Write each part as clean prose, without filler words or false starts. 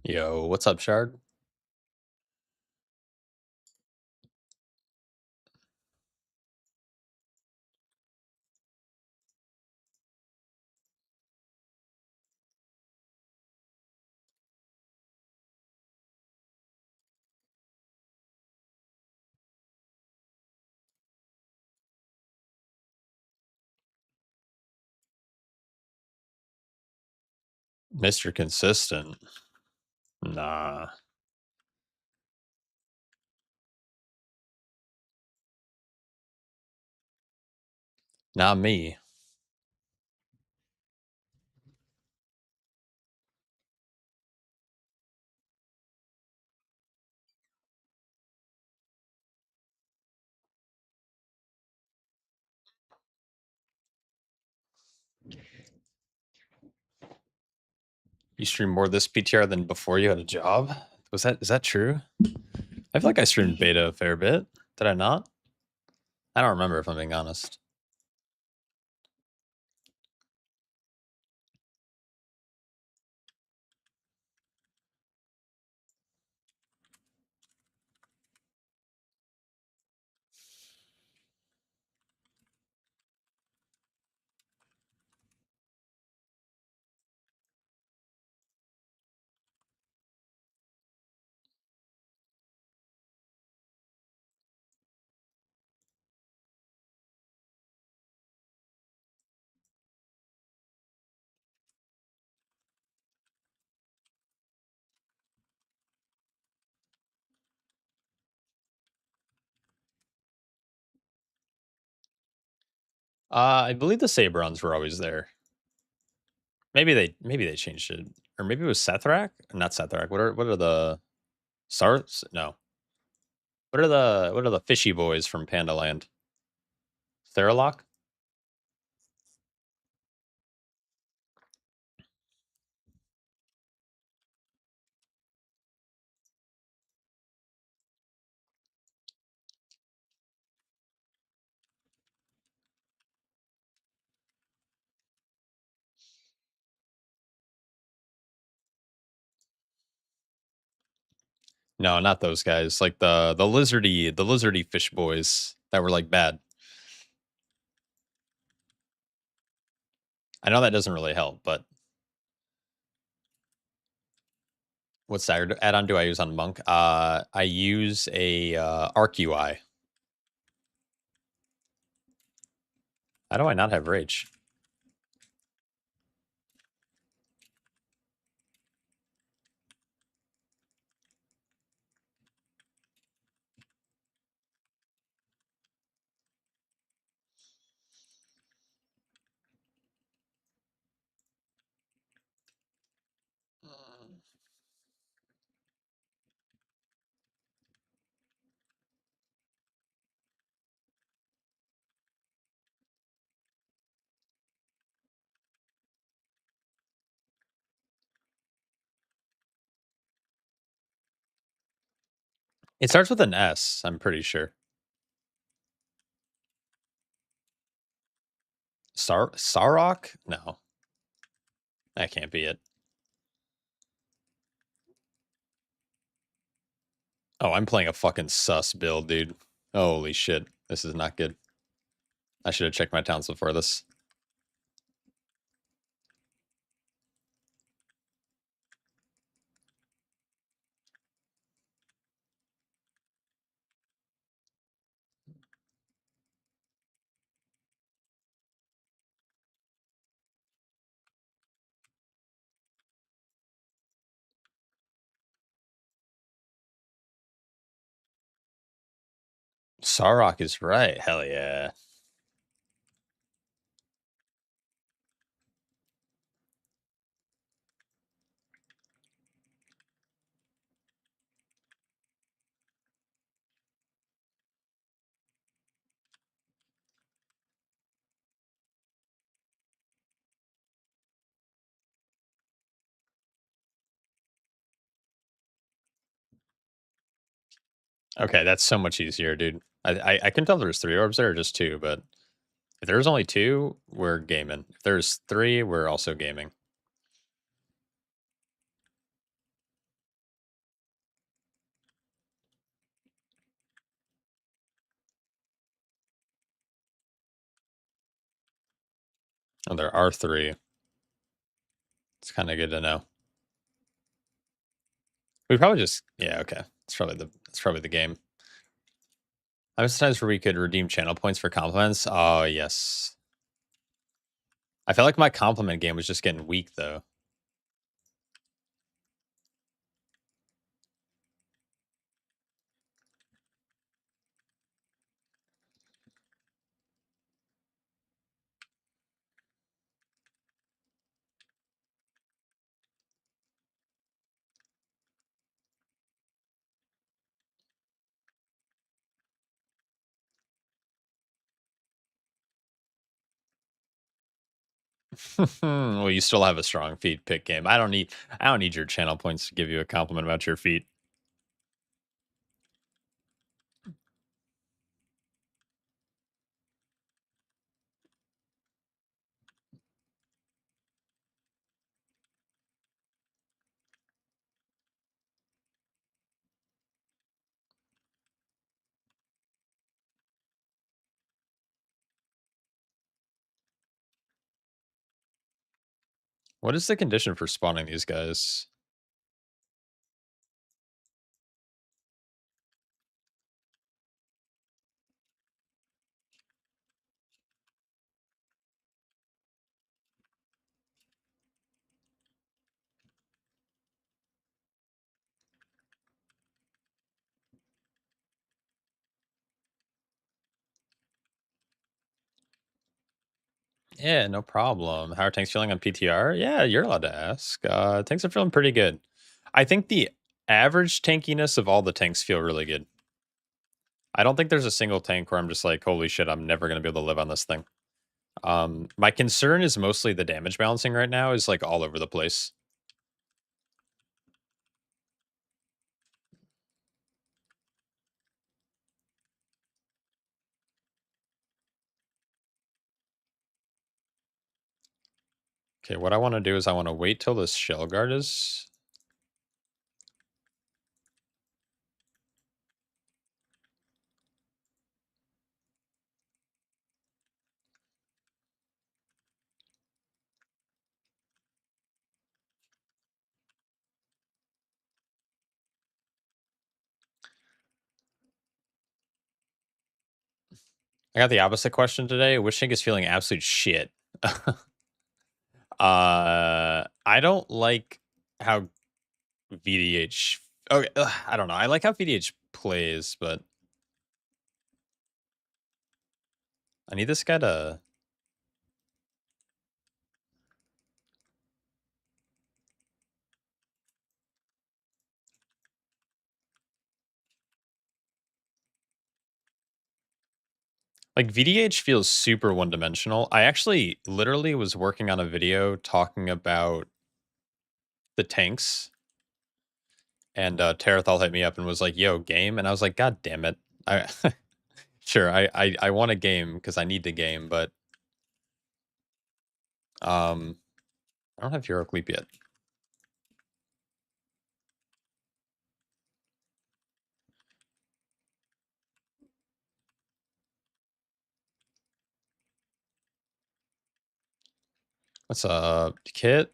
Yo, what's up, Shard? Mr. Consistent. Nah, not me. You stream more this PTR than before you had a job? Is that true? I feel like I streamed beta a fair bit. Did I not? I don't remember if I'm being honest. I believe the Sabrons were always there. Maybe they changed it. Or maybe it was Sethrak? Not Sethrak. What are the Sars? No. What are the fishy boys from Pandaland? Theralock? No, not those guys. Like the lizardy fish boys that were like bad. I know that doesn't really help, but what Staggered add-on do I use on Monk? I use a Arc UI. How do I not have Rage? It starts with an S, I'm pretty sure. Sarok? No. That can't be it. Oh, I'm playing a fucking sus build, dude. Holy shit. This is not good. I should have checked my towns before this. Sarok is right. Hell yeah. Okay, that's so much easier, dude. I can tell there's 3 orbs there or just 2, but if there's only 2, we're gaming. If there's 3, we're also gaming. Oh, there are 3. It's kinda good to know. We probably just yeah, okay. It's probably the game. I was times where we could redeem channel points for compliments. Oh, yes. I felt like my compliment game was just getting weak, though. Well, you still have a strong feet pick game. I don't need your channel points to give you a compliment about your feet. What is the condition for spawning these guys? Yeah, no problem. How are tanks feeling on PTR? Yeah, you're allowed to ask. Tanks are feeling pretty good. I think the average tankiness of all the tanks feel really good. I don't think there's a single tank where I'm just like, holy shit, I'm never gonna be able to live on this thing. My concern is mostly the damage balancing right now is like all over the place. Okay, what I want to do is I want to wait till this shell guard is. I got the opposite question today. Which tank is feeling absolute shit? I don't like how VDH. Okay, I don't know. I like how VDH plays, but I need this guy to like VDH feels super one dimensional. I actually literally was working on a video talking about the tanks, and Terathal hit me up and was like, "Yo, game," and I was like, "God damn it!" I sure I want a game because I need the game, but um I don't have Hero Cleap yet. What's up, Kit?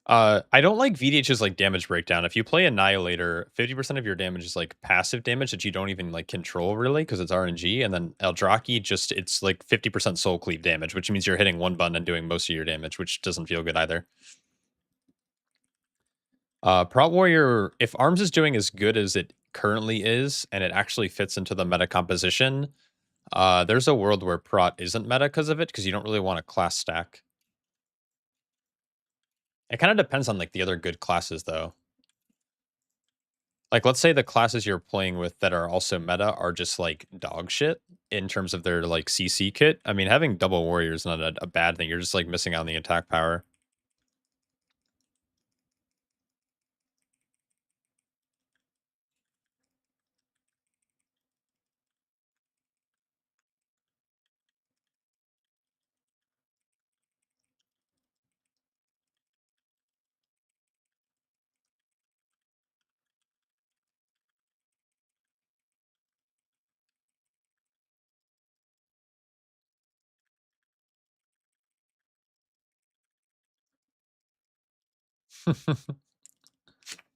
I don't like VDH's like damage breakdown. If you play Annihilator, 50% of your damage is like passive damage that you don't even like control really because it's RNG. And then Eldraki just it's like 50% soul cleave damage, which means you're hitting one button and doing most of your damage, which doesn't feel good either. Prot Warrior, if Arms is doing as good as it currently is, and it actually fits into the meta composition, there's a world where Prot isn't meta because of it, because you don't really want a class stack. It kind of depends on like the other good classes though. Like, let's say the classes you're playing with that are also meta are just like dog shit in terms of their like CC kit. I mean, having double warrior is not a bad thing. You're just like missing out on the attack power.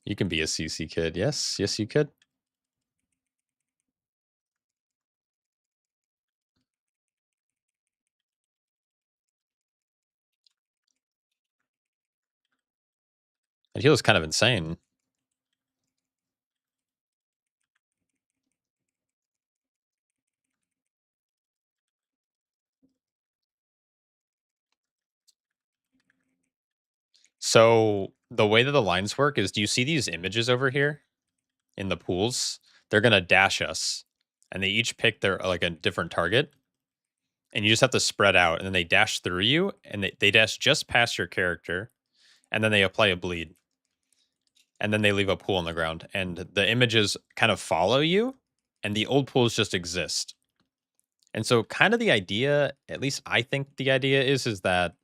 You can be a CC kid. Yes, yes, you could. And he was kind of insane. So the way that the lines work is, do you see these images over here in the pools? They're gonna dash us, and they each pick their like a different target, and you just have to spread out, and then they dash through you, and they dash just past your character, and then they apply a bleed, and then they leave a pool on the ground, and the images kind of follow you, and the old pools just exist. And so, kind of the idea, at least I think the idea is that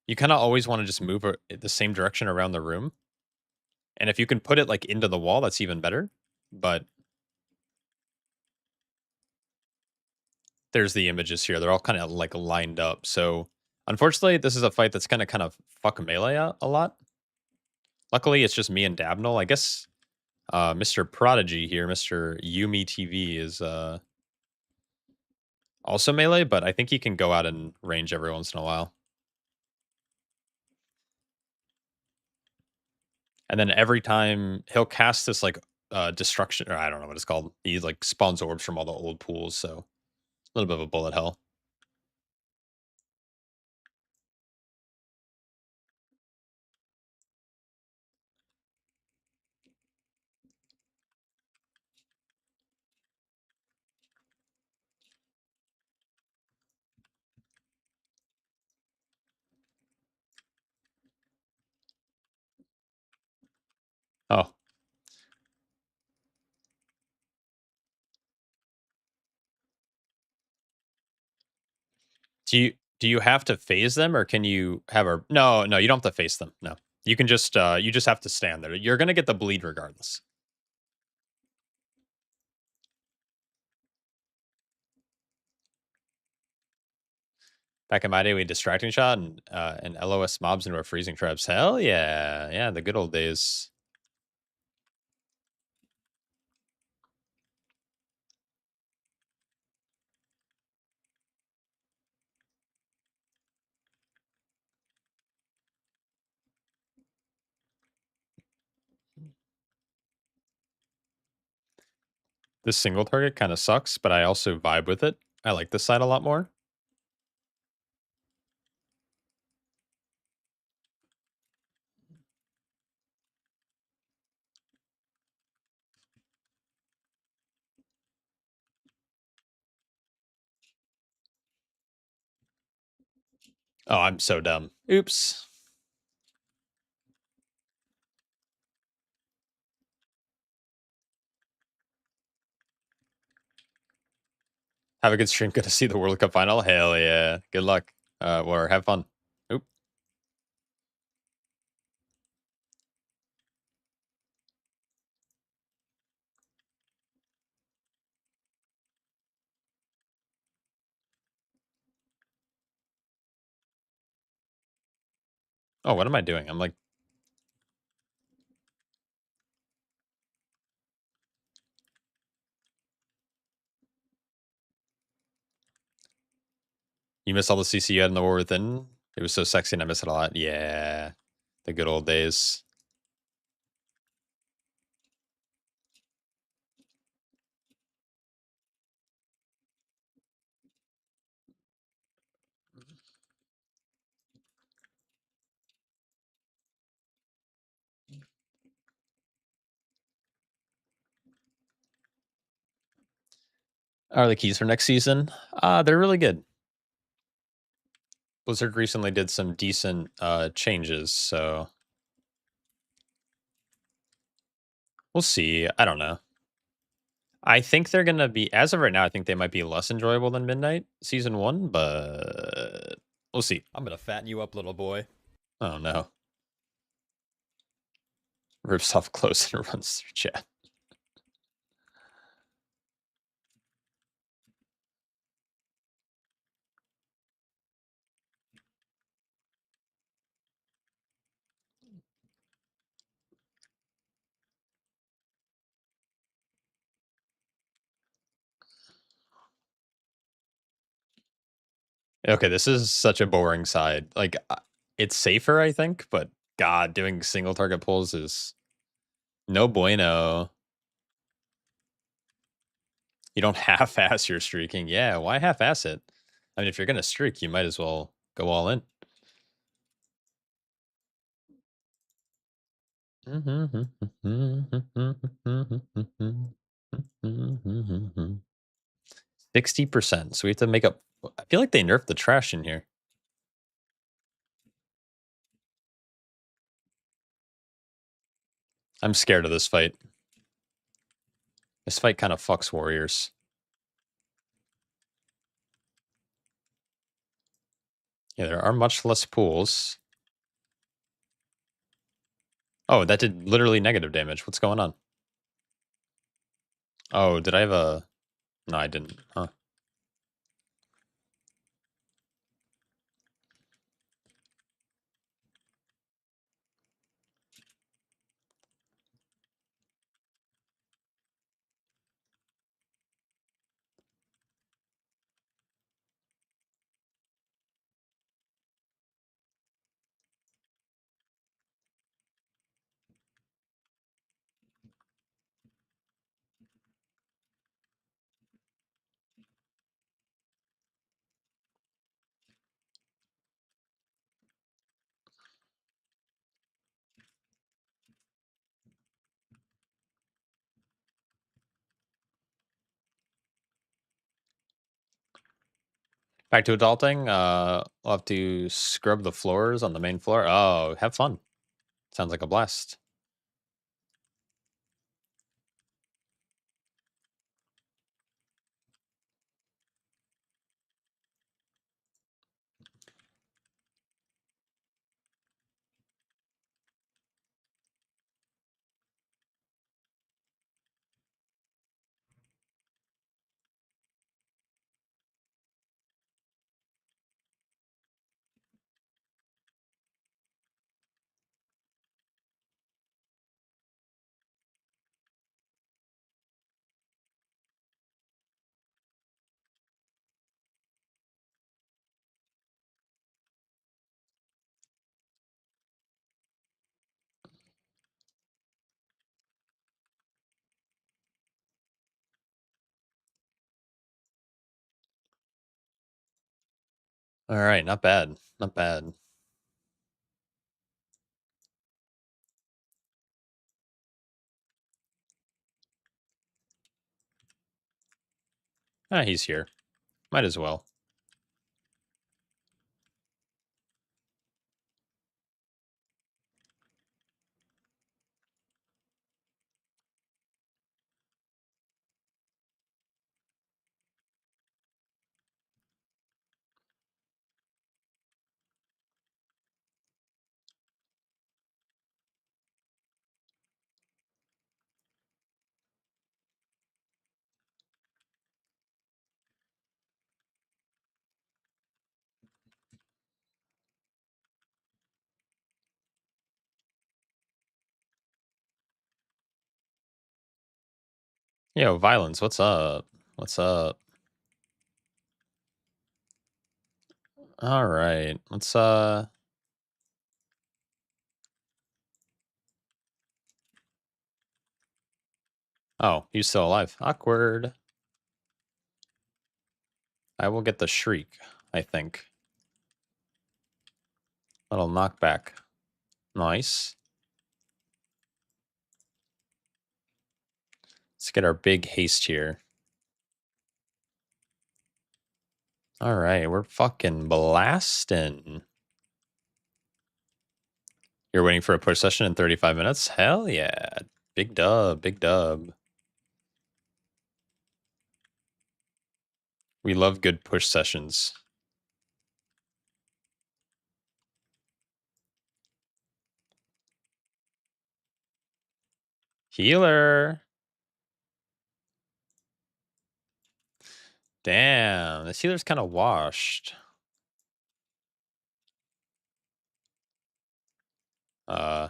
you kind of always want to just move the same direction around the room. And if you can put it like into the wall, that's even better. But there's the images here. They're all kind of like lined up. So unfortunately, this is a fight that's gonna kind of fuck melee out a lot. Luckily, it's just me and Dabnell. I guess Mr. Prodigy here, Mr. Yumi TV is also melee, but I think he can go out and range every once in a while. And then every time he'll cast this like destruction, or I don't know what it's called. He like spawns orbs from all the old pools, so a little bit of a bullet hell. Oh, do you have to phase them, or can you have a no, you don't have to face them. No. You just have to stand there. You're gonna get the bleed regardless. Back in my day, we had distracting shot and LOS mobs into our freezing traps. Hell yeah. Yeah, the good old days. This single target kind of sucks, but I also vibe with it. I like this side a lot more. Oh, I'm so dumb. Oops. Have a good stream. Good to see the World Cup final. Hell yeah. Good luck. Or have fun. Oop. Oh, what am I doing? I'm like, you miss all the CC you had in the War Within? It was so sexy and I miss it a lot. Yeah. The good old days. Are the keys for next season? They're really good. Blizzard recently did some decent changes, so we'll see. I don't know. I think they're gonna be, as of right now, I think they might be less enjoyable than Midnight Season 1, but we'll see. I'm gonna fatten you up, little boy. Oh no. Rips off close and runs through chat. Okay, this is such a boring side. Like, it's safer, I think, but God, doing single target pulls is no bueno. You don't half-ass your streaking. Yeah, why half-ass it? I mean, if you're gonna streak, you might as well go all in. 60%. So we have to make up. I feel like they nerfed the trash in here. I'm scared of this fight. This fight kind of fucks warriors. Yeah, there are much less pools. Oh, that did literally negative damage. What's going on? Oh, did I have a... No, I didn't. Huh. Back to adulting. We'll have to scrub the floors on the main floor. Oh, have fun. Sounds like a blast. All right, not bad. Not bad. Ah, he's here. Might as well. Yo, violence. What's up? What's up? All right. Let's. Oh, he's still alive. Awkward. I will get the shriek, I think. Little knockback. Nice. Let's get our big haste here. All right, we're fucking blasting. You're waiting for a push session in 35 minutes? Hell yeah. Big dub, big dub. We love good push sessions. Healer. Damn, this healer's kind of washed. Uh,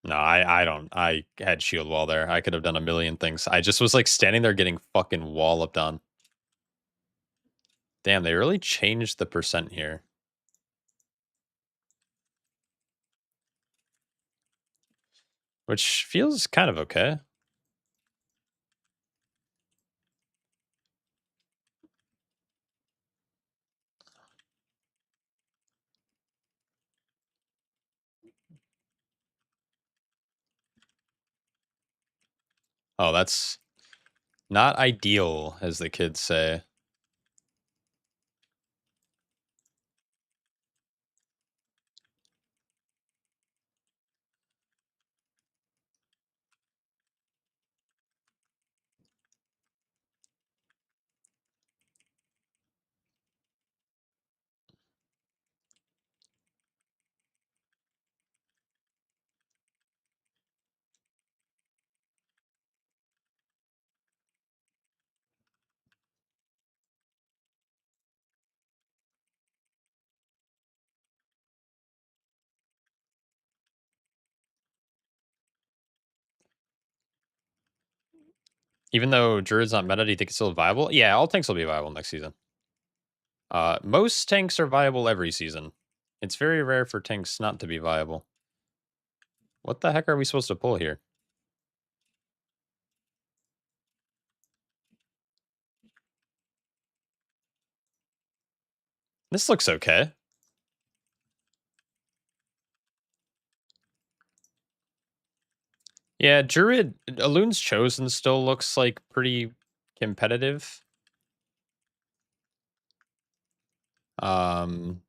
No, I don't. I had shield wall there. I could have done a million things. I just was like standing there getting fucking walloped on. Damn, they really changed the percent here. Which feels kind of okay. Oh, that's not ideal, as the kids say. Even though Druid's not meta, do you think it's still viable? Yeah, all tanks will be viable next season. Most tanks are viable every season. It's very rare for tanks not to be viable. What the heck are we supposed to pull here? This looks okay. Yeah, Druid, Alun's Chosen still looks like pretty competitive. Um,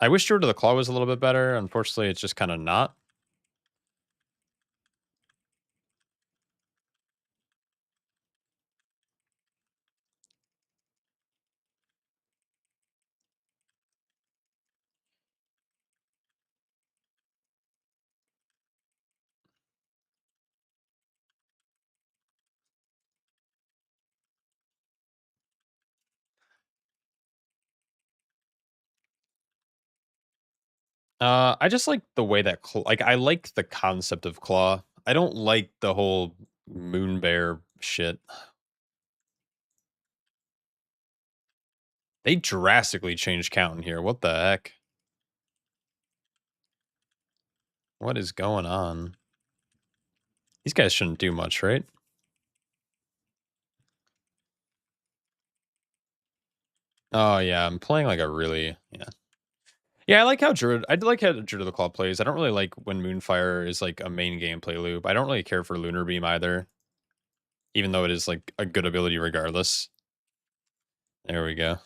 I wish Druid of the Claw was a little bit better. Unfortunately, it's just kind of not. I just like the way that like I like the concept of Claw. I don't like the whole Moon Bear shit. They drastically changed count in here. What the heck? What is going on? These guys shouldn't do much, right? Oh yeah, I'm playing like a really yeah. I like how Druid. I like how Druid of the Claw plays. I don't really like when Moonfire is like a main gameplay loop. I don't really care for Lunar Beam either, even though it is like a good ability regardless. There we go.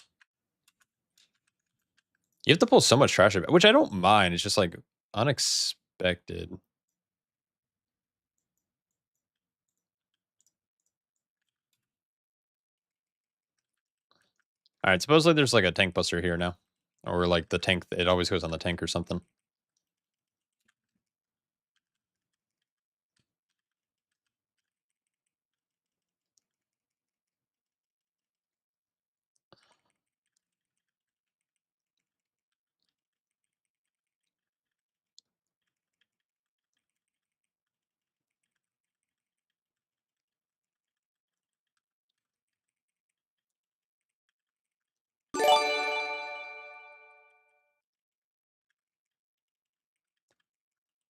You have to pull so much trash, which I don't mind. It's just like unexpected. All right, supposedly there's like a tank buster here now, or like the tank. It always goes on the tank or something.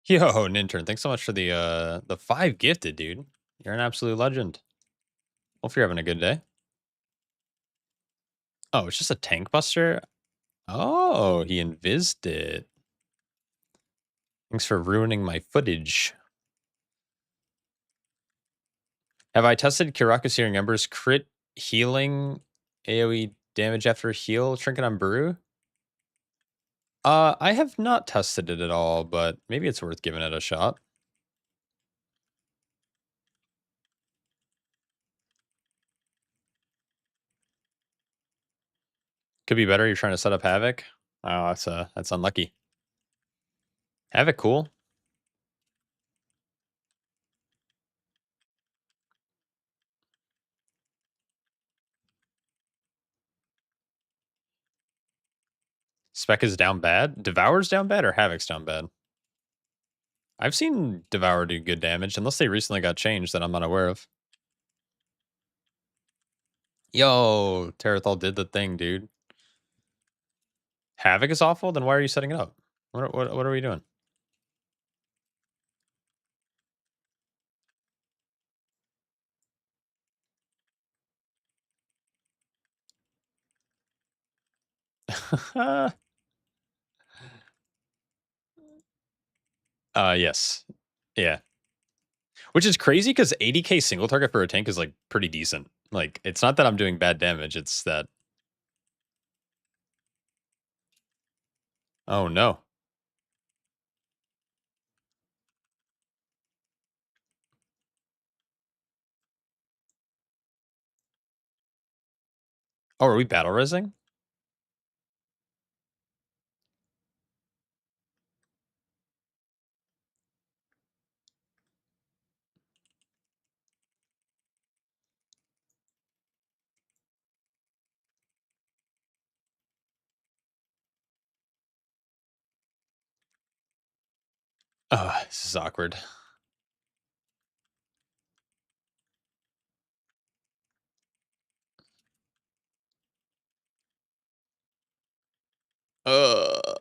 Yo, Nintern, thanks so much for the 5 gifted, dude. You're an absolute legend. Hope you're having a good day. Oh, it's just a tank buster? Oh, he invised it. Thanks for ruining my footage. Have I tested Kiraku Searing Ember's crit healing AoE damage after heal trinket on Brew? I have not tested it at all, but maybe it's worth giving it a shot. Could be better. You're trying to set up Havoc. Oh, that's unlucky. Havoc, cool. Spec is down bad. Devour's down bad or Havoc's down bad? I've seen Devour do good damage, unless they recently got changed that I'm not aware of. Yo, Terrathal did the thing, dude. Havoc is awful? Then why are you setting it up? What are we doing? Yes. Yeah. Which is crazy because 80k single target for a tank is like pretty decent. Like, it's not that I'm doing bad damage, it's that. Oh no. Oh, are we battle resing? Oh, this is awkward. Uh.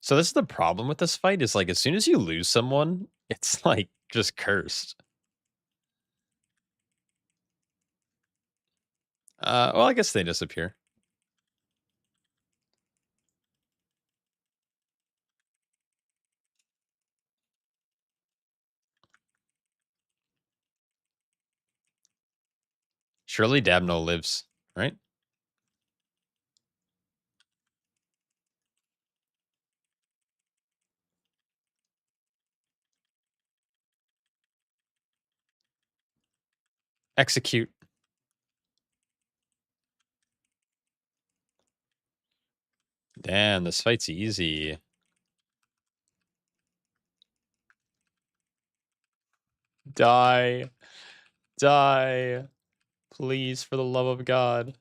So this is the problem with this fight is like as soon as you lose someone, it's like just cursed. Well, I guess they disappear. Surely Dabno lives, right? Execute. Damn, this fight's easy. Die. Die. Please, for the love of God.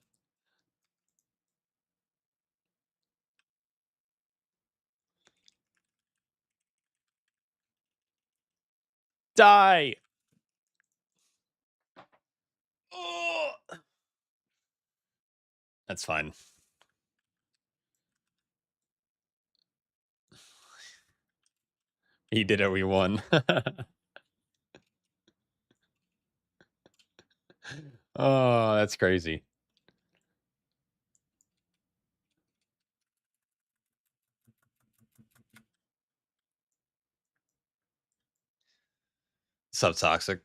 Die. Oh. That's fine. He did it, we won. Oh, that's crazy. Subtoxic.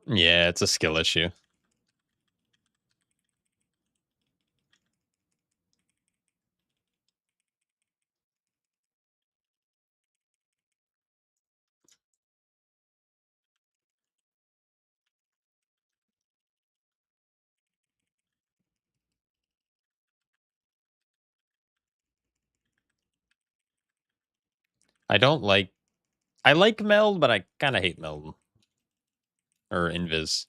Yeah, it's a skill issue. I don't like. I like meld, but I kind of hate meld or invis.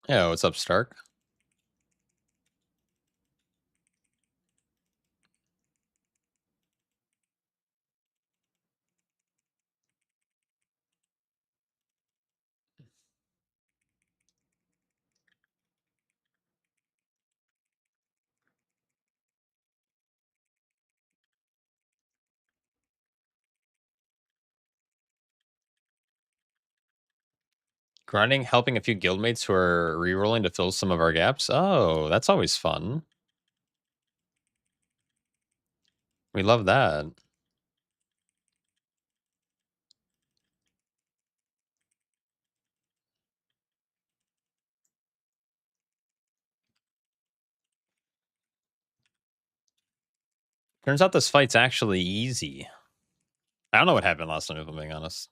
Yeah, what's up, Stark? Grinding, helping a few guildmates who are rerolling to fill some of our gaps. Oh, that's always fun. We love that. Turns out this fight's actually easy. I don't know what happened last time, if I'm being honest.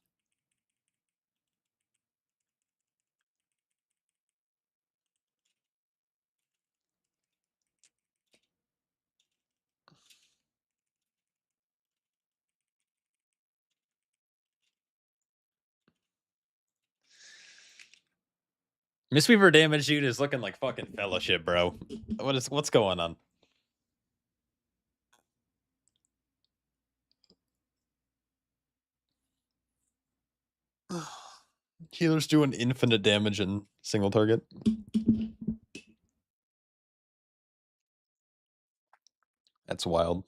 Mistweaver damage dude is looking like fucking fellowship, bro. What's going on? Healers doing infinite damage in single target. That's wild.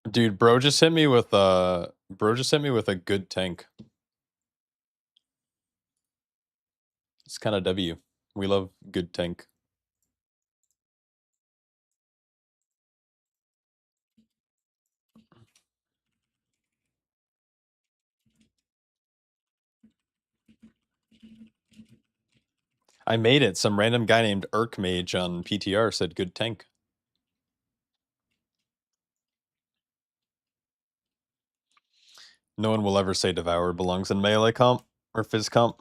Dude, bro just hit me with a good tank. It's kind of W. We love good tank. I made it. Some random guy named Mage on PTR said good tank. No one will ever say Devour belongs in melee comp or phys comp.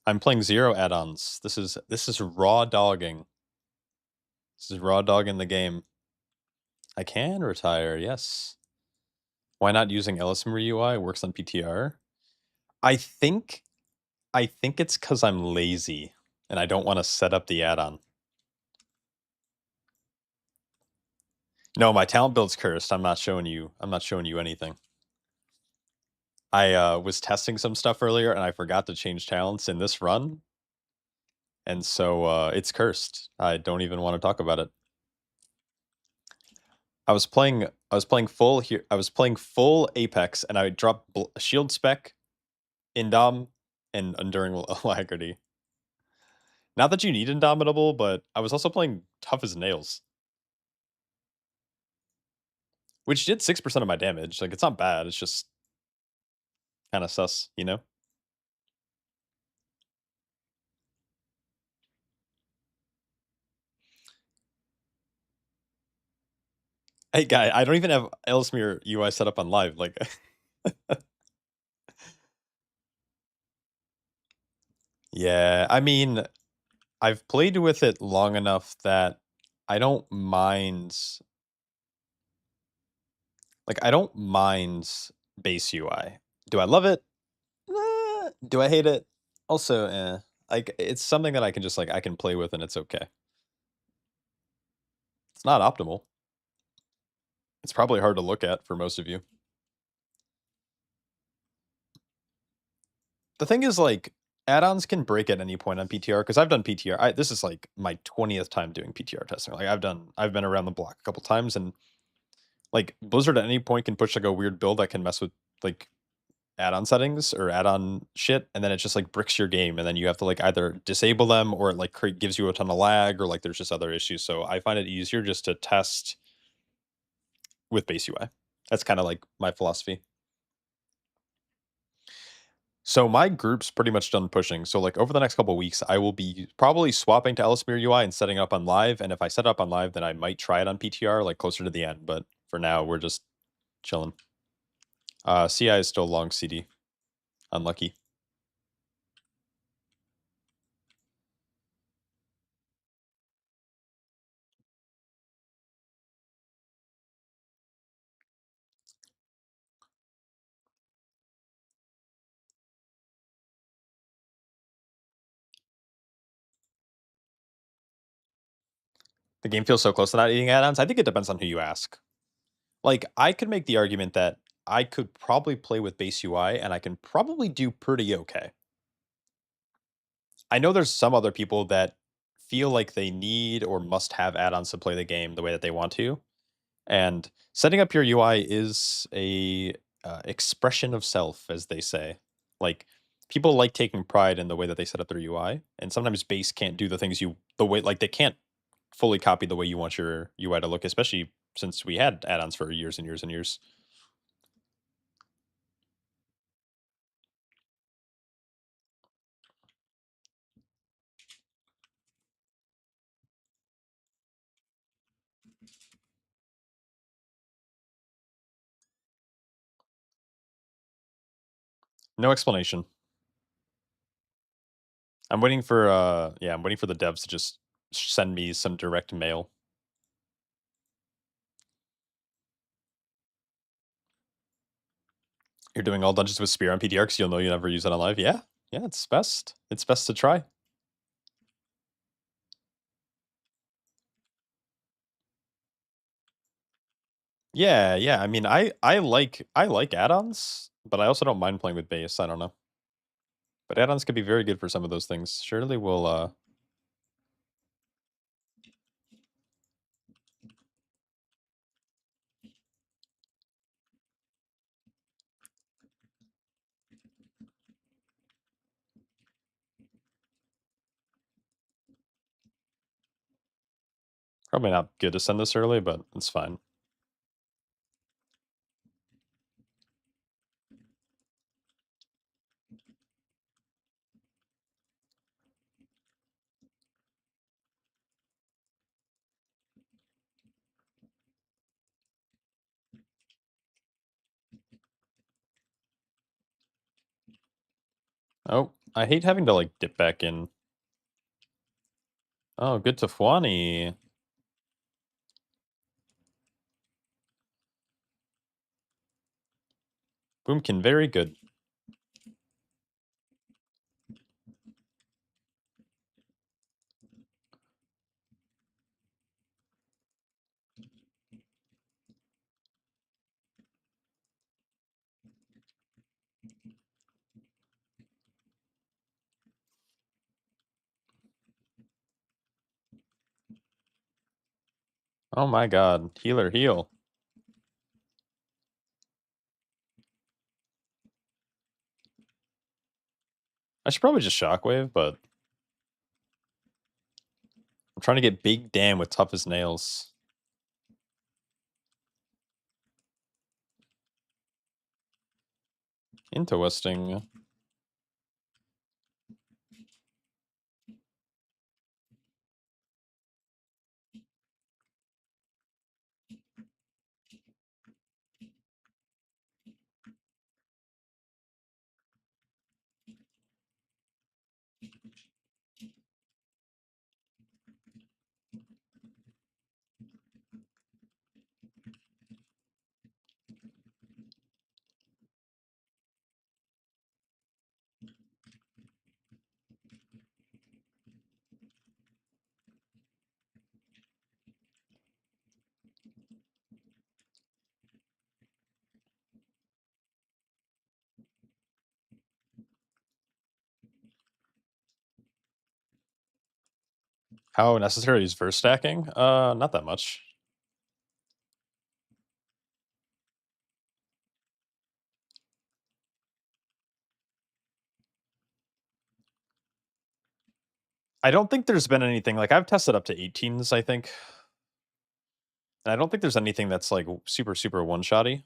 I'm playing 0 add-ons. This is raw dogging. This is raw dogging the game. I can retire, yes. Why not using Ellismer UI? Works on PTR. I think it's because I'm lazy and I don't want to set up the add-on. No, my talent build's cursed. I'm not showing you anything. I was testing some stuff earlier and I forgot to change talents in this run. And so it's cursed. I don't even want to talk about it. I was playing full here. I was playing full Apex and I dropped shield spec, Indom, and Enduring Alacrity. Not that you need Indomitable, but I was also playing tough as nails. Which did 6% of my damage. Like, it's not bad. It's just kind of sus, you know? Hey, guy, I don't even have Ellesmere UI set up on live. Like, yeah, I mean, I've played with it long enough that I don't mind. Like, I don't mind base UI. Do I love it? Do I hate it? Also, like, it's something that I can just, like, I can play with and it's okay. It's not optimal. It's probably hard to look at for most of you. The thing is, like, add-ons can break at any point on PTR, because I've done PTR. This is, like, my 20th time doing PTR testing. Like, I've been around the block a couple times, and, like, Blizzard at any point can push, like, a weird build that can mess with, like, add-on settings or add-on shit, and then it just like bricks your game, and then you have to like either disable them or it like gives you a ton of lag or like there's just other issues. So I find it easier just to test with base UI. That's kind of like my philosophy. So my group's pretty much done pushing. So like over the next couple of weeks, I will be probably swapping to Ellesmere UI and setting up on live. And if I set up on live, then I might try it on PTR like closer to the end. But for now, we're just chilling. CI is still long CD. Unlucky. The game feels so close to not eating add-ons. I think it depends on who you ask. Like I could make the argument that I could probably play with base UI and I can probably do pretty okay. I know there's some other people that feel like they need or must have add-ons to play the game the way that they want to. And setting up your UI is a expression of self, as they say. Like people like taking pride in the way that they set up their UI, and sometimes base can't do the things the way like they can't fully copy the way you want your UI to look, especially since we had add-ons for years and years and years. No explanation. I'm waiting for I'm waiting for the devs to just send me some direct mail. You're doing all dungeons with spear on PTR because you'll know you never use it on live. Yeah, yeah, it's best. It's best to try. Yeah, yeah. I mean, I like add-ons, but I also don't mind playing with base. I don't know, but add-ons could be very good for some of those things. Surely we'll. Probably not good to send this early, but it's fine. Oh, I hate having to like dip back in. Oh, good to Fwani. Boomkin, very good. Oh my god, healer heal. I should probably just shockwave, but I'm trying to get Big Dan with tough as nails. Interesting. How necessary is verse stacking? Not that much. I don't think there's been anything like I've tested up to 18s, I think. And I don't think there's anything that's like super, super one-shotty.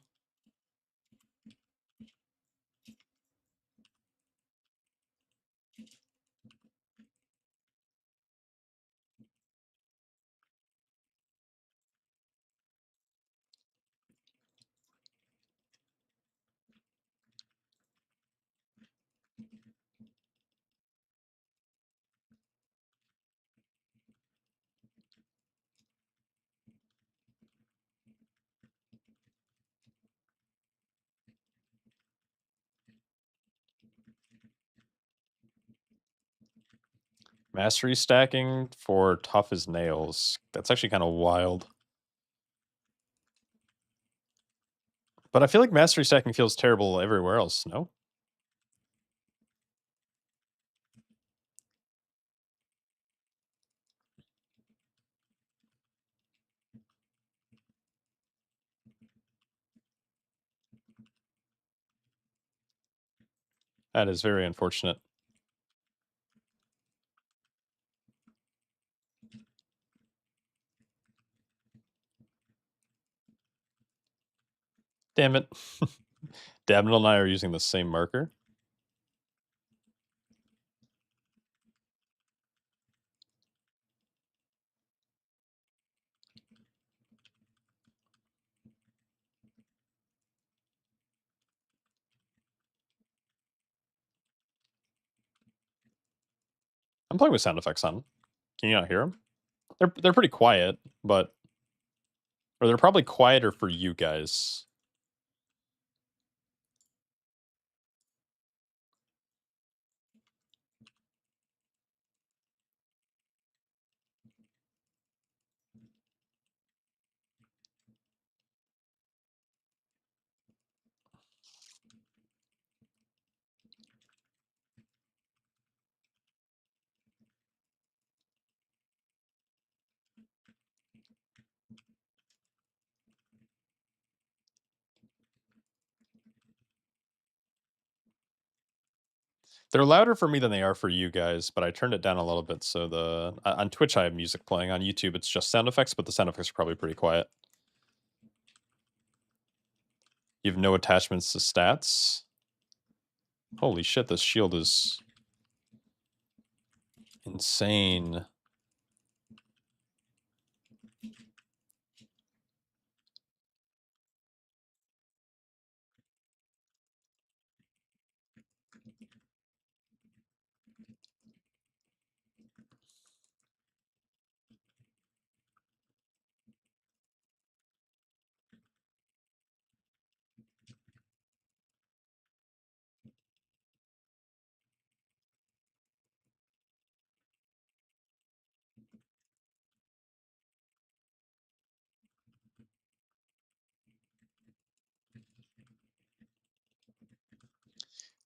Mastery stacking for tough as nails. That's actually kind of wild. But I feel like mastery stacking feels terrible everywhere else, no? That is very unfortunate. Damn it. Dabnell and I are using the same marker. I'm playing with sound effects on. Can you not hear them? They're pretty quiet, but or they're probably quieter for you guys. They're louder for me than they are for you guys, but I turned it down a little bit so the on Twitch I have music playing. On YouTube it's just sound effects, but the sound effects are probably pretty quiet. You have no attachments to stats. Holy shit, this shield is insane.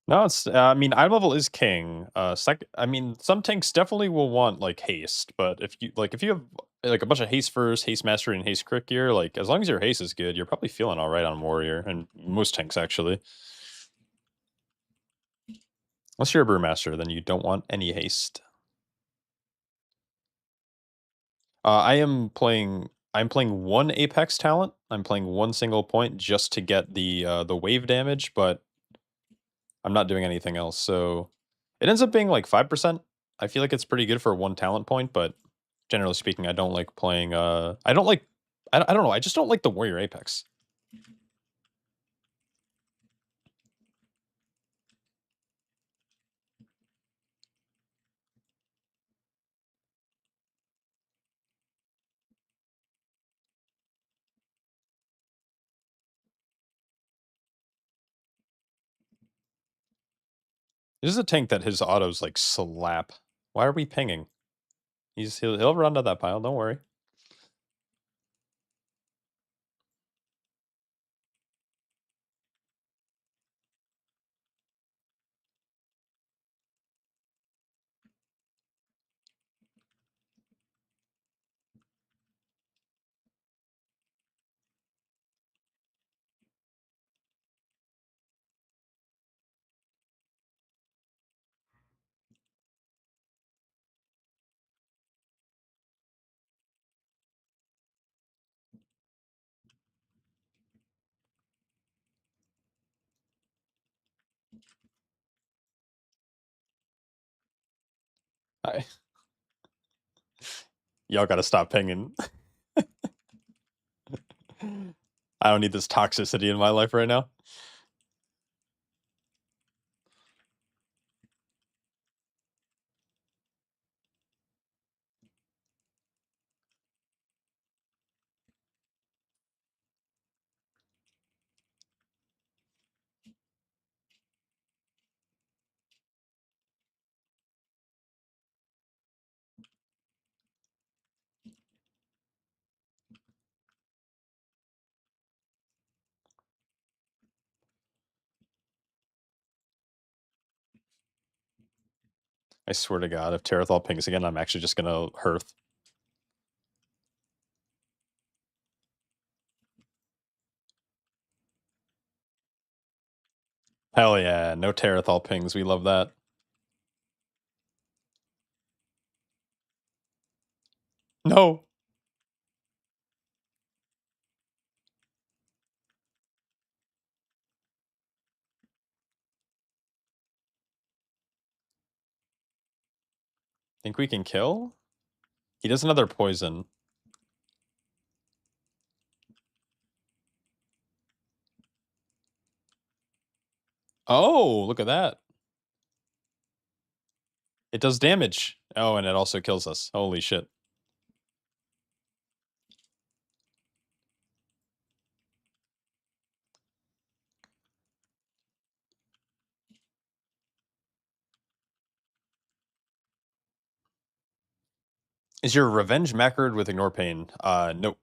No, it's I mean, eye level is king. I mean, some tanks definitely will want like haste, but if you have like a bunch of haste first, haste mastery, and haste crit gear, like as long as your haste is good, you're probably feeling all right on warrior and most tanks actually. Unless you're a brewmaster, then you don't want any haste. I am playing. I'm playing one Apex talent. I'm playing one single point just to get the wave damage, but I'm not doing anything else. So it ends up being like 5%. I feel like it's pretty good for one talent point, but generally speaking, I don't like playing. I don't like. I don't know. I just don't like the warrior Apex. This is a tank that his autos like slap. Why are we pinging? He'll run to that pile. Don't worry. I, y'all gotta stop pinging. I don't need this toxicity in my life right now. I swear to God, if Terathal pings again, I'm actually just gonna hearth. Hell yeah, no Terathal pings. We love that. No. Think we can kill? He does another poison. Oh, look at that. It does damage. Oh, and it also kills us. Holy shit. Is your revenge macroed with ignore pain? Nope.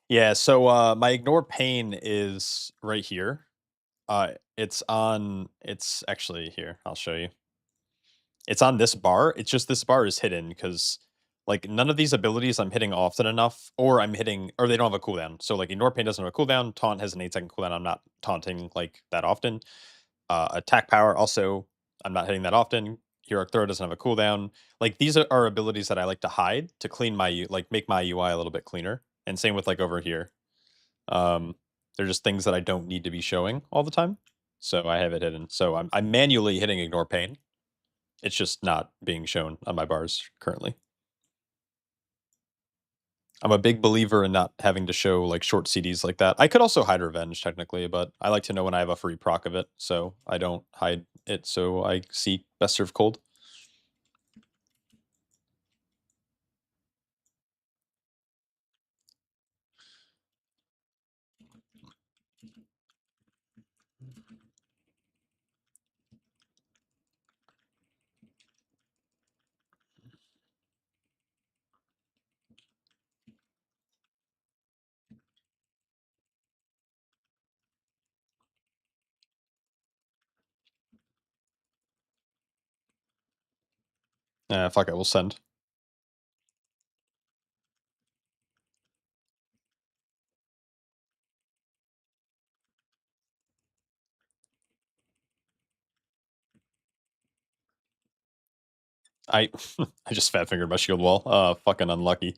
Yeah, so my ignore pain is right here. It's actually here. I'll show you. It's on this bar. It's just this bar is hidden because like none of these abilities I'm hitting often enough, or I'm hitting, or they don't have a cooldown. So like ignore pain doesn't have a cooldown. Taunt has an 8-second cooldown. I'm not taunting like that often. Attack power also I'm not hitting that often. Heroic throw doesn't have a cooldown. Like these are abilities that I like to hide to clean my like make my UI a little bit cleaner. And same with like over here. Um, they're just things that I don't need to be showing all the time. So I have it hidden. So I'm manually hitting ignore pain. It's just not being shown on my bars currently. I'm a big believer in not having to show like short CDs like that. I could also hide revenge technically, but I like to know when I have a free proc of it, so I don't hide it. So I see best served cold. Fuck it, we'll send. I I just fat fingered my shield wall. Fucking unlucky.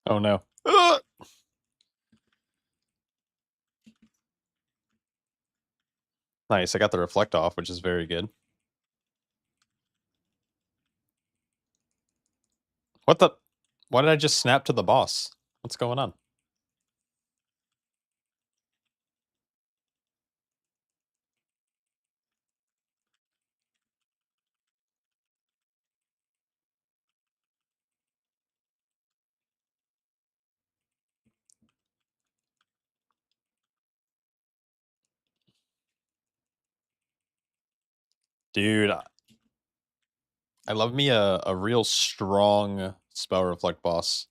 Oh no. Ugh! Nice, I got the reflect off, which is very good. What the? Why did I just snap to the boss? What's going on? Dude, I love me a real strong spell reflect boss.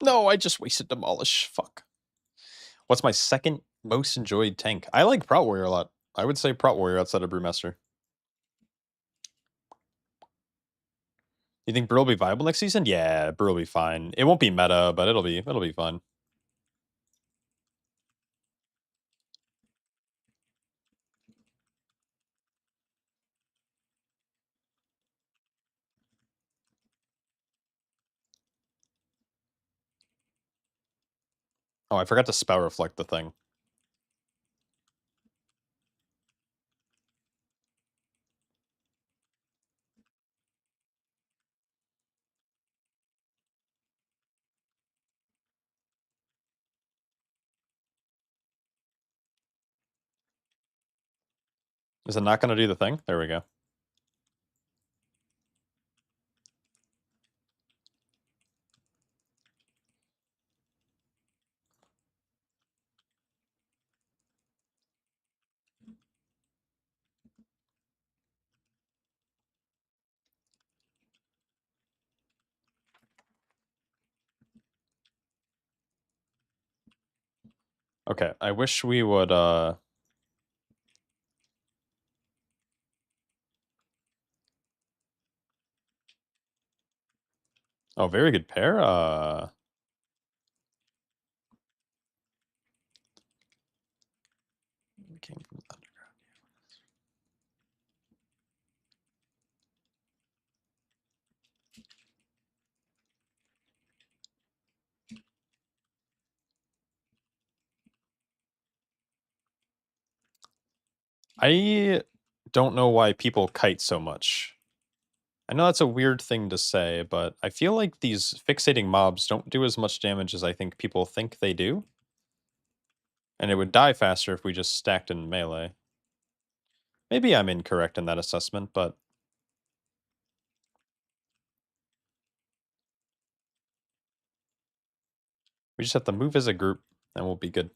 No, I just wasted demolish. Fuck. What's my second most enjoyed tank? I like Prot Warrior a lot. I would say Prot Warrior outside of Brewmaster. You think Brew will be viable next season? Yeah, Brew will be fine. It won't be meta, but it'll be fun. Oh, I forgot to spell reflect the thing. Is it not going to do the thing? There we go. Okay, I wish we would oh, very good pair. Came from underground. I don't know why people kite so much. I know that's a weird thing to say, but I feel like these fixating mobs don't do as much damage as I think people think they do. And it would die faster if we just stacked in melee. Maybe I'm incorrect in that assessment, but we just have to move as a group and we'll be good.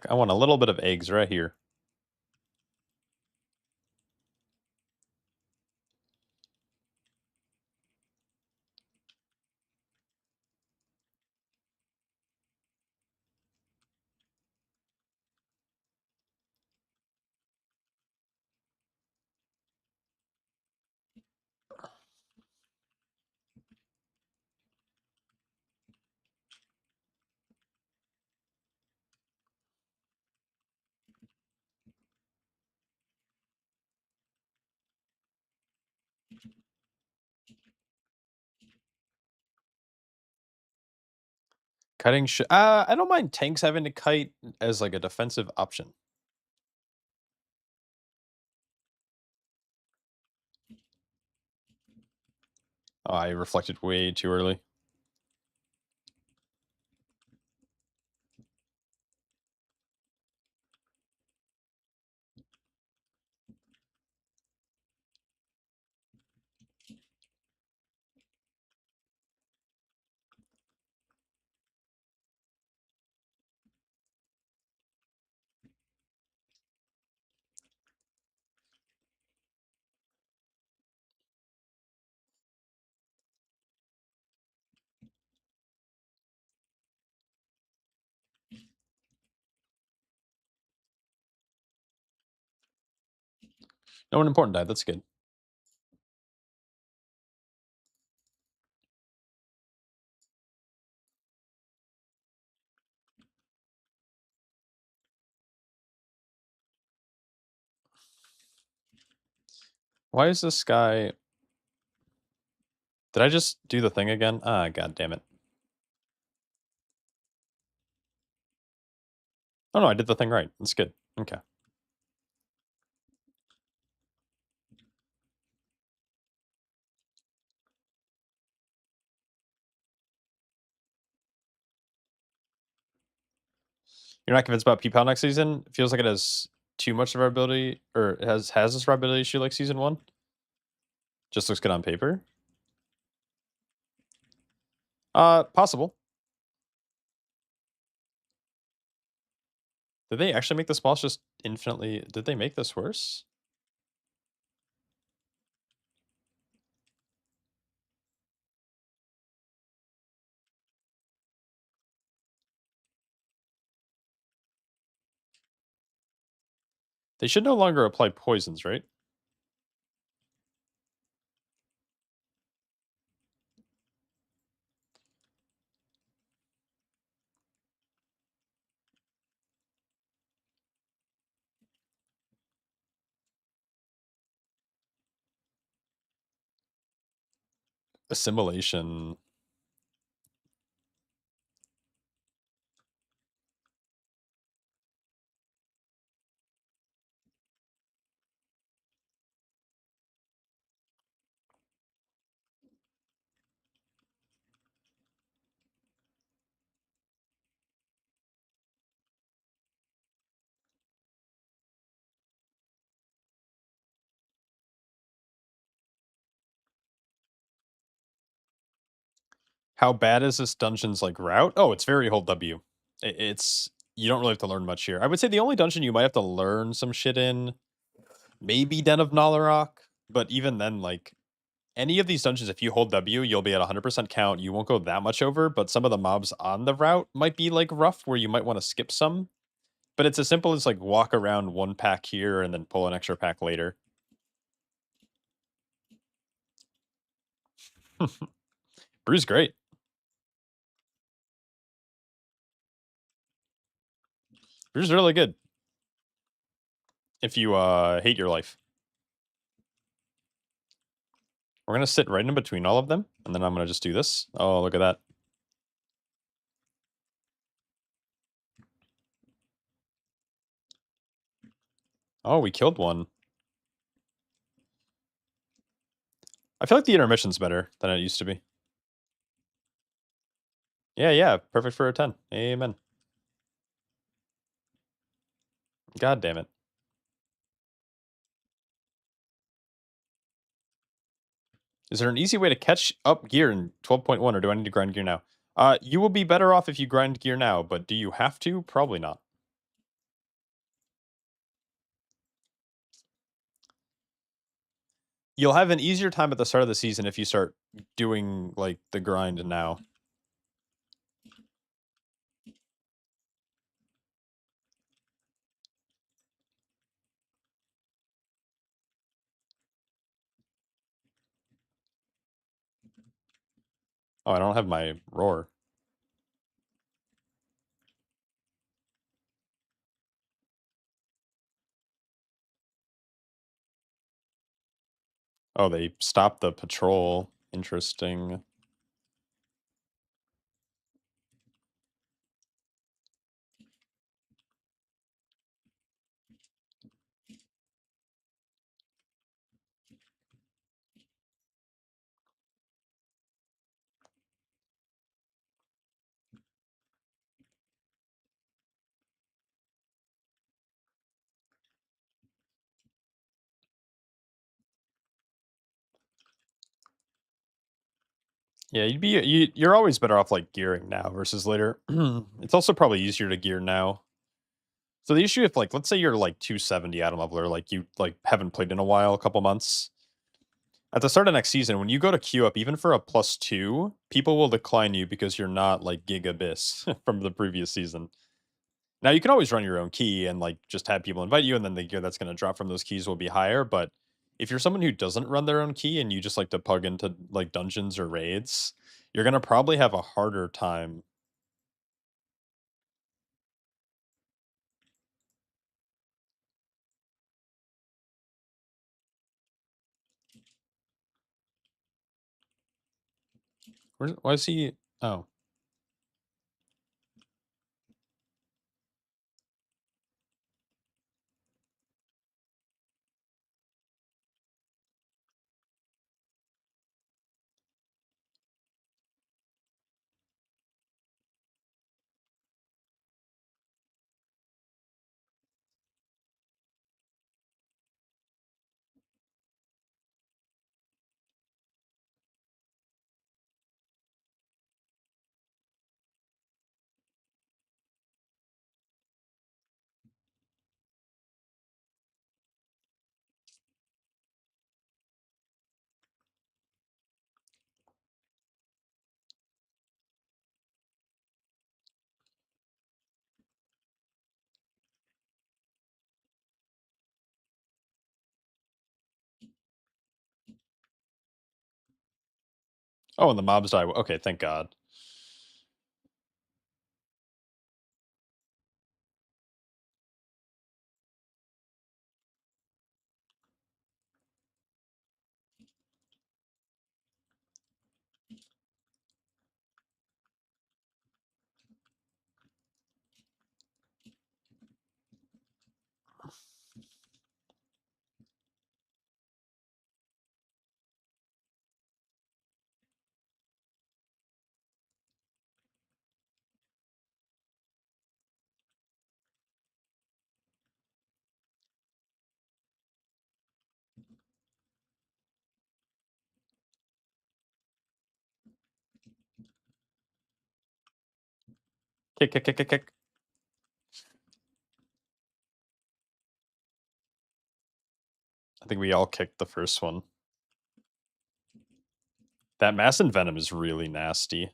I want a little bit of eggs right here. Kiting I don't mind tanks having to kite as like a defensive option. Oh, I reflected way too early. No one important died. That's good. Why is this guy? Did I just do the thing again? Ah, god damn it. Oh no, I did the thing right. That's good. Okay. You're not convinced about P-Pal next season? It feels like it has too much of our ability, or it has this ability issue like season 1? Just looks good on paper? Possible. Did they actually make this boss just infinitely did they make this worse? They should no longer apply poisons, right? Assimilation. How bad is this dungeon's, like, route? Oh, it's very hold W. It's you don't really have to learn much here. I would say the only dungeon you might have to learn some shit in, maybe Den of Nalarok, but even then, like, any of these dungeons, if you hold W, you'll be at 100% count, you won't go that much over, but some of the mobs on the route might be, like, rough where you might wanna skip some, but it's as simple as, like, walk around 1 pack here and then pull an extra pack later. Brew's great. Brew's really good if you, hate your life. We're gonna sit right in between all of them, and then I'm gonna just do this. Oh, look at that. Oh, we killed one. I feel like the intermission's better than it used to be. Yeah, yeah, perfect for a 10. Amen. God damn it. Is there an easy way to catch up gear in 12.1, or do I need to grind gear now? You will be better off if you grind gear now, but do you have to? Probably not. You'll have an easier time at the start of the season if you start doing, like, the grind now. Oh, I don't have my roar. Oh, they stopped the patrol. Interesting. Yeah, you're always better off, like, gearing now versus later. It's also probably easier to gear now. So the issue if, like, let's say you're, like, 270 Atom Leveler, like, you, like, haven't played in a while, a couple months. At the start of next season, when you go to queue up, even for a +2, people will decline you because you're not, like, Gig Abyss from the previous season. Now you can always run your own key and like just have people invite you, and then the gear that's going to drop from those keys will be higher. But if you're someone who doesn't run their own key and you just like to plug into like dungeons or raids, you're going to probably have a harder time. Why is he? Oh, oh, and the mobs die. Okay, thank God. Kick, kick, kick, kick, kick. I think we all kicked the first one. That mass and venom is really nasty.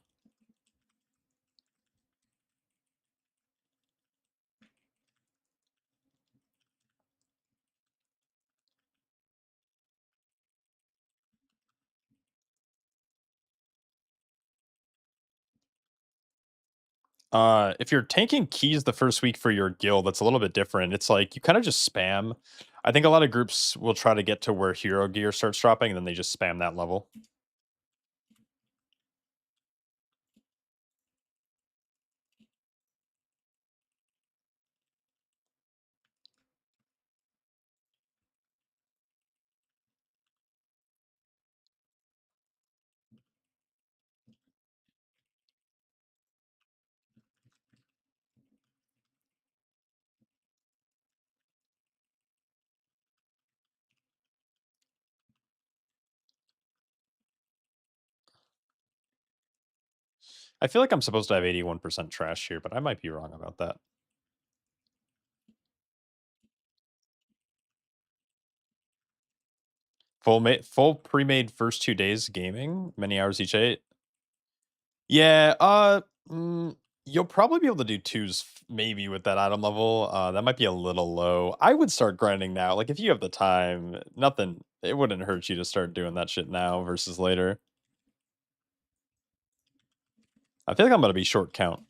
If you're tanking keys the first week for your guild, that's a little bit different. It's like you kind of just spam. I think a lot of groups will try to get to where hero gear starts dropping, and then they just spam that level. I feel like I'm supposed to have 81% trash here, but I might be wrong about that. Full pre-made first 2 days gaming, many hours each day. Yeah, you'll probably be able to do twos maybe with that item level. That might be a little low. I would start grinding now. Like if you have the time, nothing. It wouldn't hurt you to start doing that shit now versus later. I feel like I'm gonna be short count.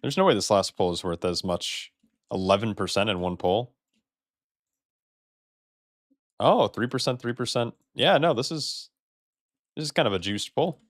There's no way this last pull is worth as much. 11% in one pull. Oh, 3%, 3%. Yeah, no, this is kind of a juiced pull.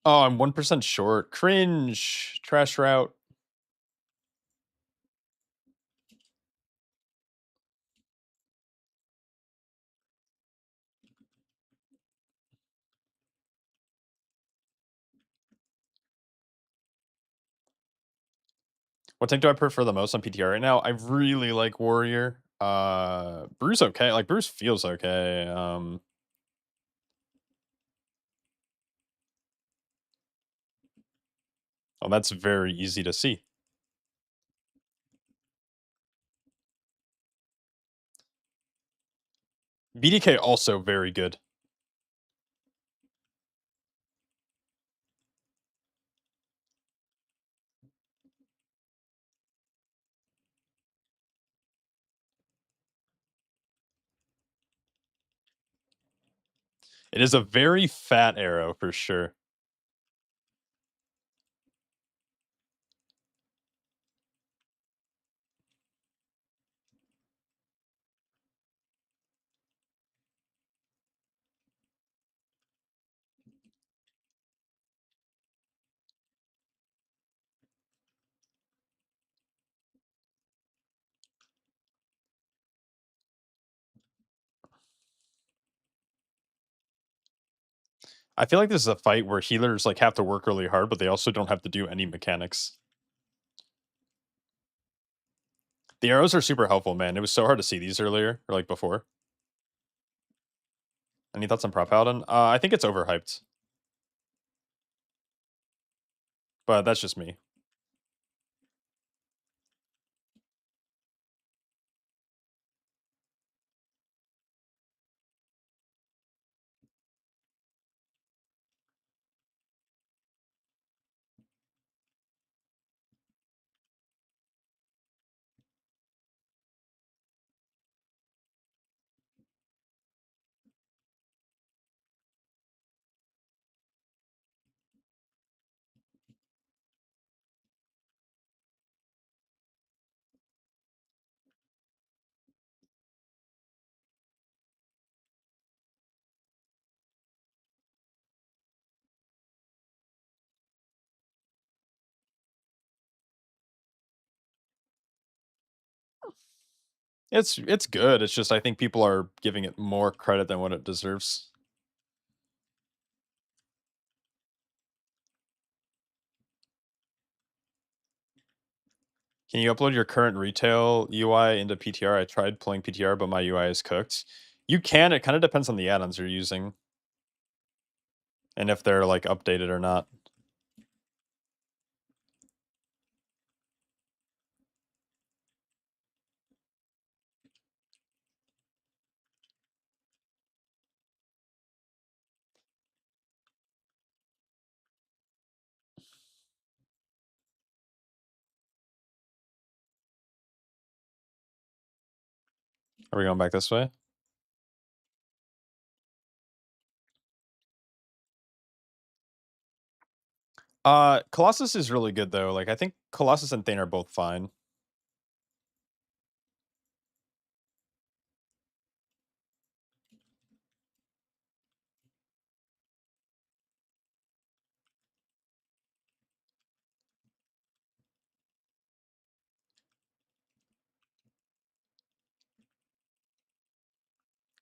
Oh, I'm 1% short. Cringe. Trash route. What tank do I prefer the most on PTR right now? I really like Warrior. Bruce okay. Like Bruce feels okay. Oh, that's very easy to see. BDK also very good. It is a very fat arrow for sure. I feel like this is a fight where healers like have to work really hard, but they also don't have to do any mechanics. The arrows are super helpful, man. It was so hard to see these earlier, or like before. Any thoughts on Prop Paladin? I think it's overhyped, but that's just me. It's good. It's just I think people are giving it more credit than what it deserves. Can you upload your current retail UI into PTR? I tried pulling PTR, but my UI is cooked. You can. It kind of depends on the add-ons you're using and if they're like updated or not. Are we going back this way? Colossus is really good though. Like I think Colossus and Thane are both fine.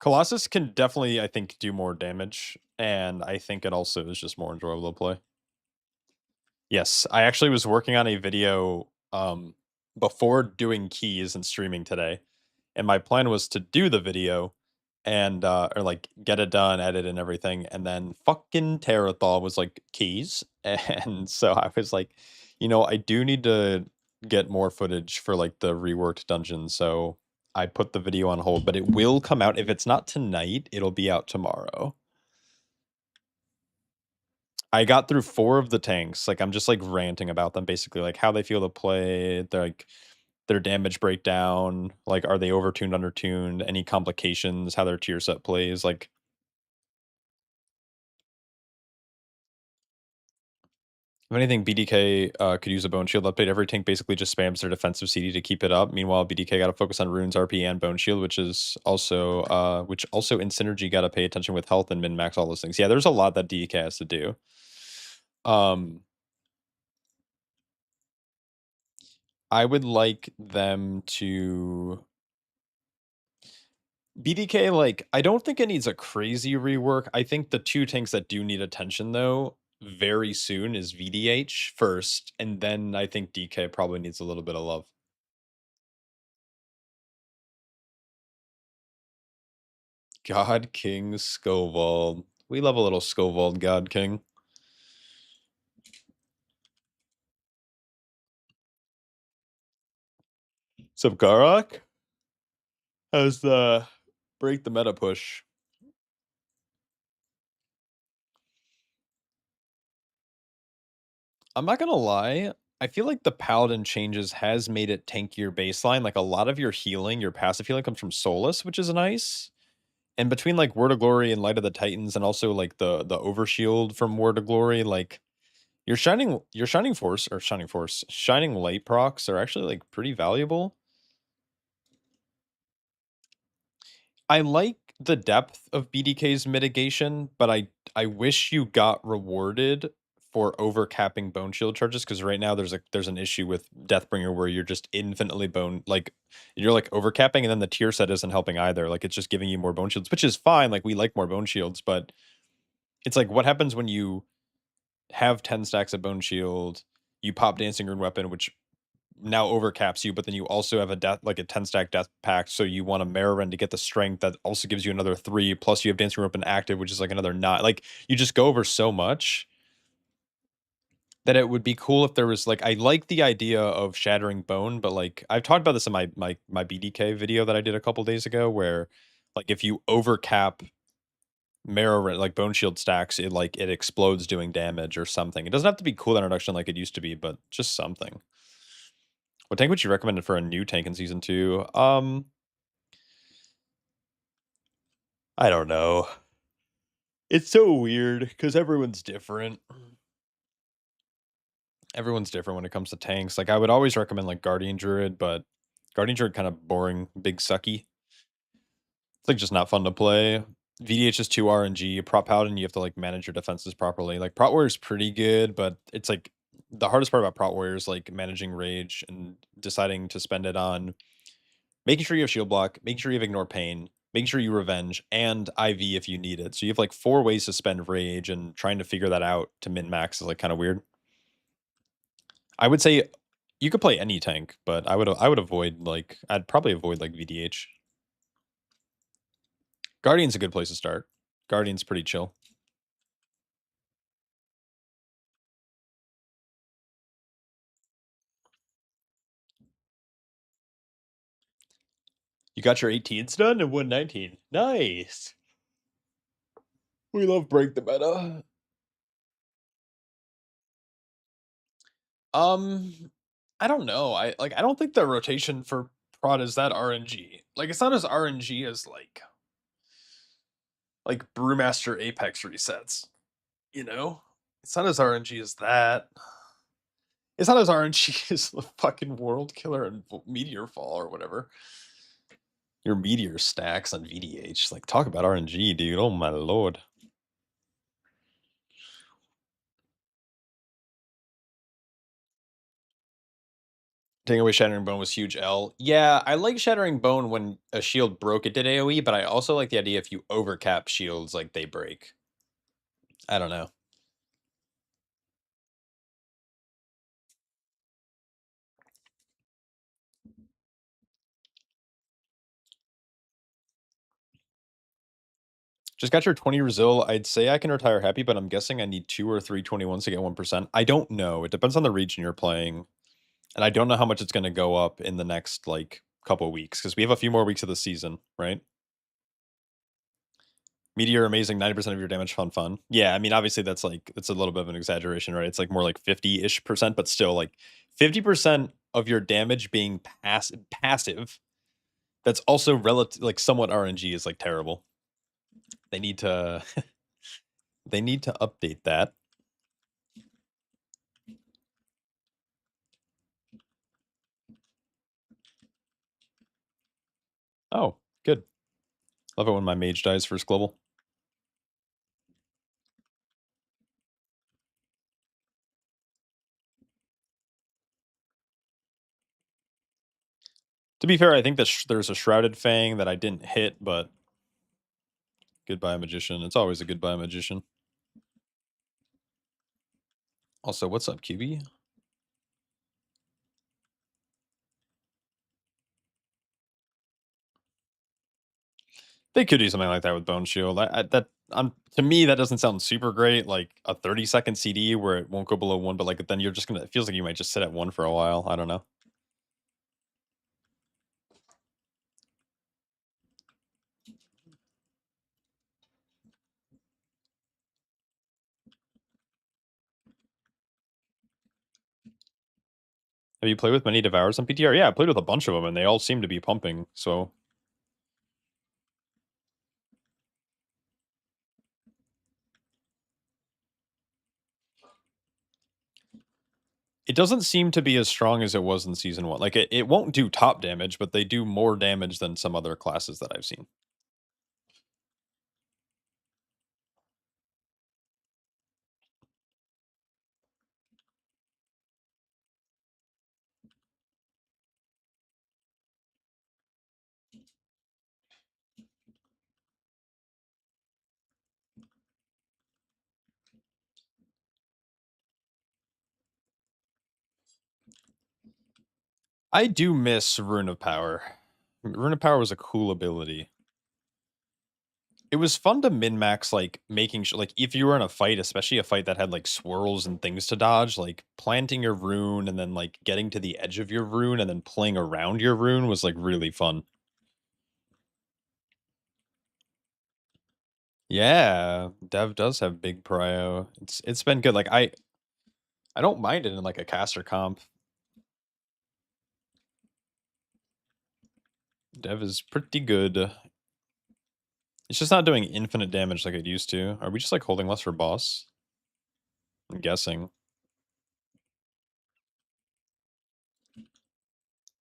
Colossus can definitely, I think, do more damage, and I think it also is just more enjoyable to play. Yes, I actually was working on a video before doing keys and streaming today, and my plan was to do the video and or like get it done, edit and everything, and then fucking Terrathal was like keys, and so I was like, I do need to get more footage for like the reworked dungeon, so I put the video on hold, but it will come out. If it's not tonight, it'll be out tomorrow. I got through 4 of the tanks, like, I'm just, like, ranting about them, basically, like, how they feel to play, their damage breakdown, like, are they overtuned, undertuned, any complications, how their tier set plays, like if anything, BDK, could use a Bone Shield update. Every tank basically just spams their defensive CD to keep it up. Meanwhile, BDK gotta focus on runes, RP, and Bone Shield, which also in synergy gotta pay attention with health and min-max all those things. Yeah, there's a lot that DK has to do. Um, I would like them to BDK, like, I don't think it needs a crazy rework. I think the two tanks that do need attention though, very soon is VDH first, and then I think DK probably needs a little bit of love. God King Skovald. We love a little Skovald God King. So Garak has the break the meta push. I'm not gonna lie. I feel like the Paladin changes has made it tankier baseline. Like a lot of your healing, your passive healing comes from Solus, which is nice. And between like Word of Glory and Light of the Titans, and also like the overshield from Word of Glory, like your shining light procs are actually like pretty valuable. I like the depth of BDK's mitigation, but I wish you got rewarded for overcapping bone shield charges, because right now there's an issue with Deathbringer where you're just infinitely bone, like you're like overcapping, and then the tier set isn't helping either. Like it's just giving you more bone shields, which is fine. Like we like more bone shields, but it's like what happens when you have 10 stacks of bone shield, you pop dancing rune weapon, which now overcaps you, but then you also have a death, like a 10 stack death pact, so you want a Mararin to get the strength that also gives you another 3, plus you have dancing rope and active, which is like another 9. Like you just go over so much that it would be cool if there was like, I like the idea of shattering bone, but like I've talked about this in my BDK video that I did a couple days ago, where like if you overcap Mararin, like bone shield stacks, it explodes doing damage or something. It doesn't have to be cooldown reduction like it used to be, but just something. What tank would you recommend for a new tank in season 2? I don't know. It's so weird because everyone's different. Everyone's different when it comes to tanks. Like I would always recommend like Guardian Druid, but Guardian Druid kind of boring, big sucky. It's like just not fun to play. VDH is 2 RNG. Prop Paladin, you have to like manage your defenses properly. Like Prot Warrior is pretty good, but it's like the hardest part about Prot Warrior is like managing rage and deciding to spend it on making sure you have shield block, making sure you have ignore pain, making sure you revenge, and IV if you need it. So you have like 4 ways to spend rage, and trying to figure that out to min max is like kind of weird. I would say you could play any tank, but I would avoid like I'd probably avoid like VDH. Guardian's a good place to start. Guardian's pretty chill. You got your 18s done and 119. Nice. We love break the meta. Um, I don't know. I don't think the rotation for prod is that RNG. Like it's not as RNG as like Brewmaster Apex resets. You know, it's not as RNG as that. It's not as RNG as the fucking World Killer and Meteor Fall or whatever. Your Meteor stacks on VDH. Like talk about RNG, dude. Oh my lord. Taking away Shattering Bone was huge L. Yeah, I like Shattering Bone when a shield broke, it did AoE, but I also like the idea if you overcap shields, like they break. I don't know. Just got your 20 Resil. I'd say I can retire happy, but I'm guessing I need 2 or 3 21s to get 1%. I don't know. It depends on the region you're playing. And I don't know how much it's going to go up in the next like couple weeks, because we have a few more weeks of the season, right? Meteor amazing, 90% of your damage fun. Yeah, I mean obviously that's like it's a little bit of an exaggeration, right? It's like more like 50-ish percent, but still like 50% of your damage being passive. That's also relative, like somewhat RNG is like terrible. They need to they need to update that. Oh, good. Love it when my mage dies first global. To be fair, I think that there's a Shrouded Fang that I didn't hit, but Goodbye Magician. It's always a Goodbye Magician. Also, what's up, QB? They could do something like that with Bone Shield. To me, that doesn't sound super great. Like a 30-second CD where it won't go below 1, but like then you're just gonna. It feels like you might just sit at 1 for a while. I don't know. Have you played with many Devours on PTR? Yeah, I played with a bunch of them, and they all seem to be pumping. So it doesn't seem to be as strong as it was in season 1. Like it won't do top damage, but they do more damage than some other classes that I've seen. I do miss Rune of Power. Rune of Power was a cool ability. It was fun to min-max, like, making sure, like, if you were in a fight, especially a fight that had, like, swirls and things to dodge, like, planting your rune and then, like, getting to the edge of your rune and then playing around your rune was, like, really fun. Yeah, Dev does have big prio. It's been good. Like, I don't mind it in, like, a caster comp. Dev is pretty good. It's just not doing infinite damage like it used to. Are we just, like, holding less for boss? I'm guessing.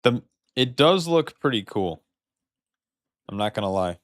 The It does look pretty cool. I'm not gonna lie.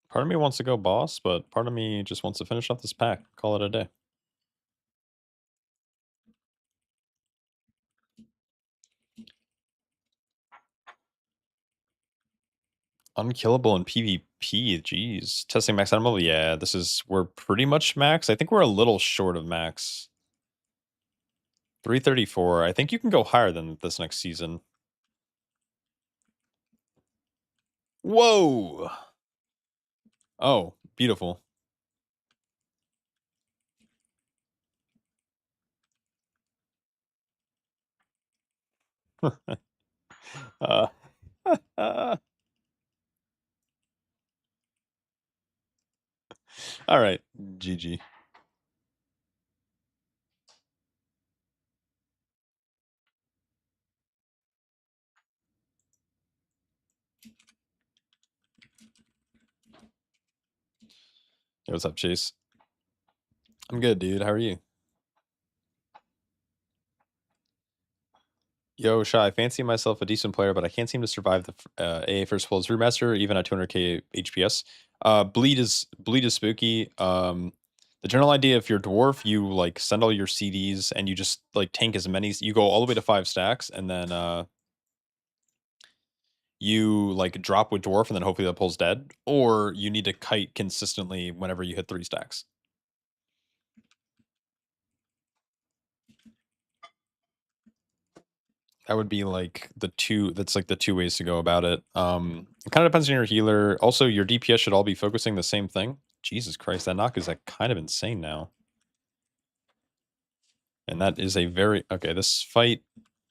Part of me wants to go boss, but part of me just wants to finish off this pack, call it a day. Unkillable in PvP, jeez. Testing max animal, yeah, we're pretty much max. I think we're a little short of max. 334. I think you can go higher than this next season. Whoa! Oh, beautiful. uh, all right, GG. Hey, what's up, Chase? I'm good, dude. How are you? Yo, Shy, I fancy myself a decent player, but I can't seem to survive the AA First World's Remaster, even at 200k HPS. Bleed is spooky. The general idea, if you're dwarf, you like send all your CDs and you just like tank as many. You go all the way to 5 stacks, and then you like drop with dwarf, and then hopefully that pulls dead. Or you need to kite consistently whenever you hit 3 stacks. That would be like the two. That's like the two ways to go about it. It kind of depends on your healer. Also, your DPS should all be focusing the same thing. Jesus Christ, that knock is like kind of insane now. And that is a very okay. This fight,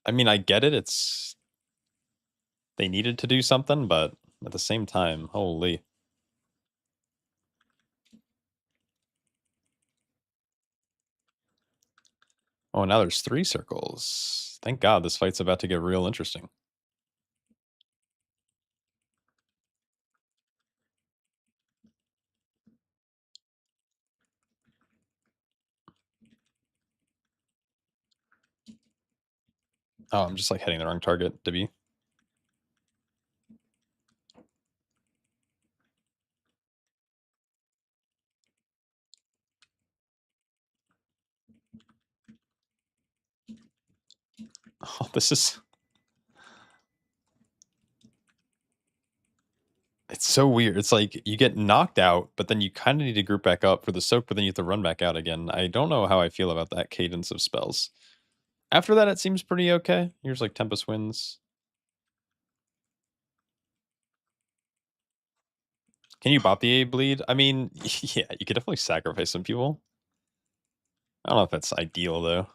I mean, I get it. It's they needed to do something, but at the same time, holy. Oh, now there's 3 circles. Thank God this fight's about to get real interesting. Oh, I'm just like hitting the wrong target to be. Oh, this is. It's so weird. It's like you get knocked out, but then you kind of need to group back up for the soak, but then you have to run back out again. I don't know how I feel about that cadence of spells. After that, it seems pretty okay. Here's like Tempest Winds. Can you bop the A bleed? I mean, yeah, you could definitely sacrifice some people. I don't know if that's ideal though.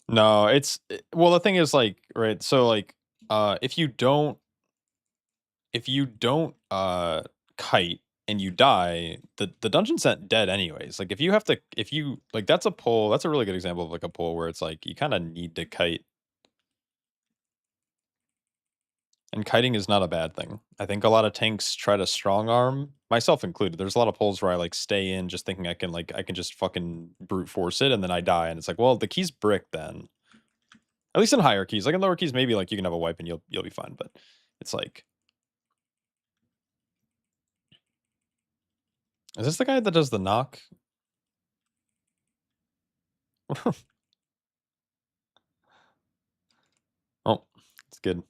No, well, the thing is like, right, so like, if you don't kite and you die, the dungeon's not dead anyways. Like if you like that's a pull, that's a really good example of like a pull where it's like you kind of need to kite, and kiting is not a bad thing. I think a lot of tanks try to strong arm, myself included. There's a lot of pulls where I like stay in just thinking I can just fucking brute force it and then I die and it's like, well, the key's brick then. At least in higher keys. Like in lower keys maybe like you can have a wipe and you'll be fine, but it's like, is this the guy that does the knock? Oh, it's good.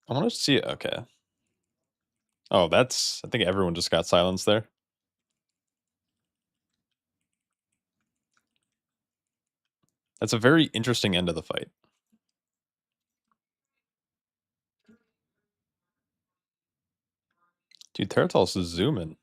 I want to see it. Okay. Oh, I think everyone just got silenced there. That's a very interesting end of the fight. Dude, Terratal's is zooming.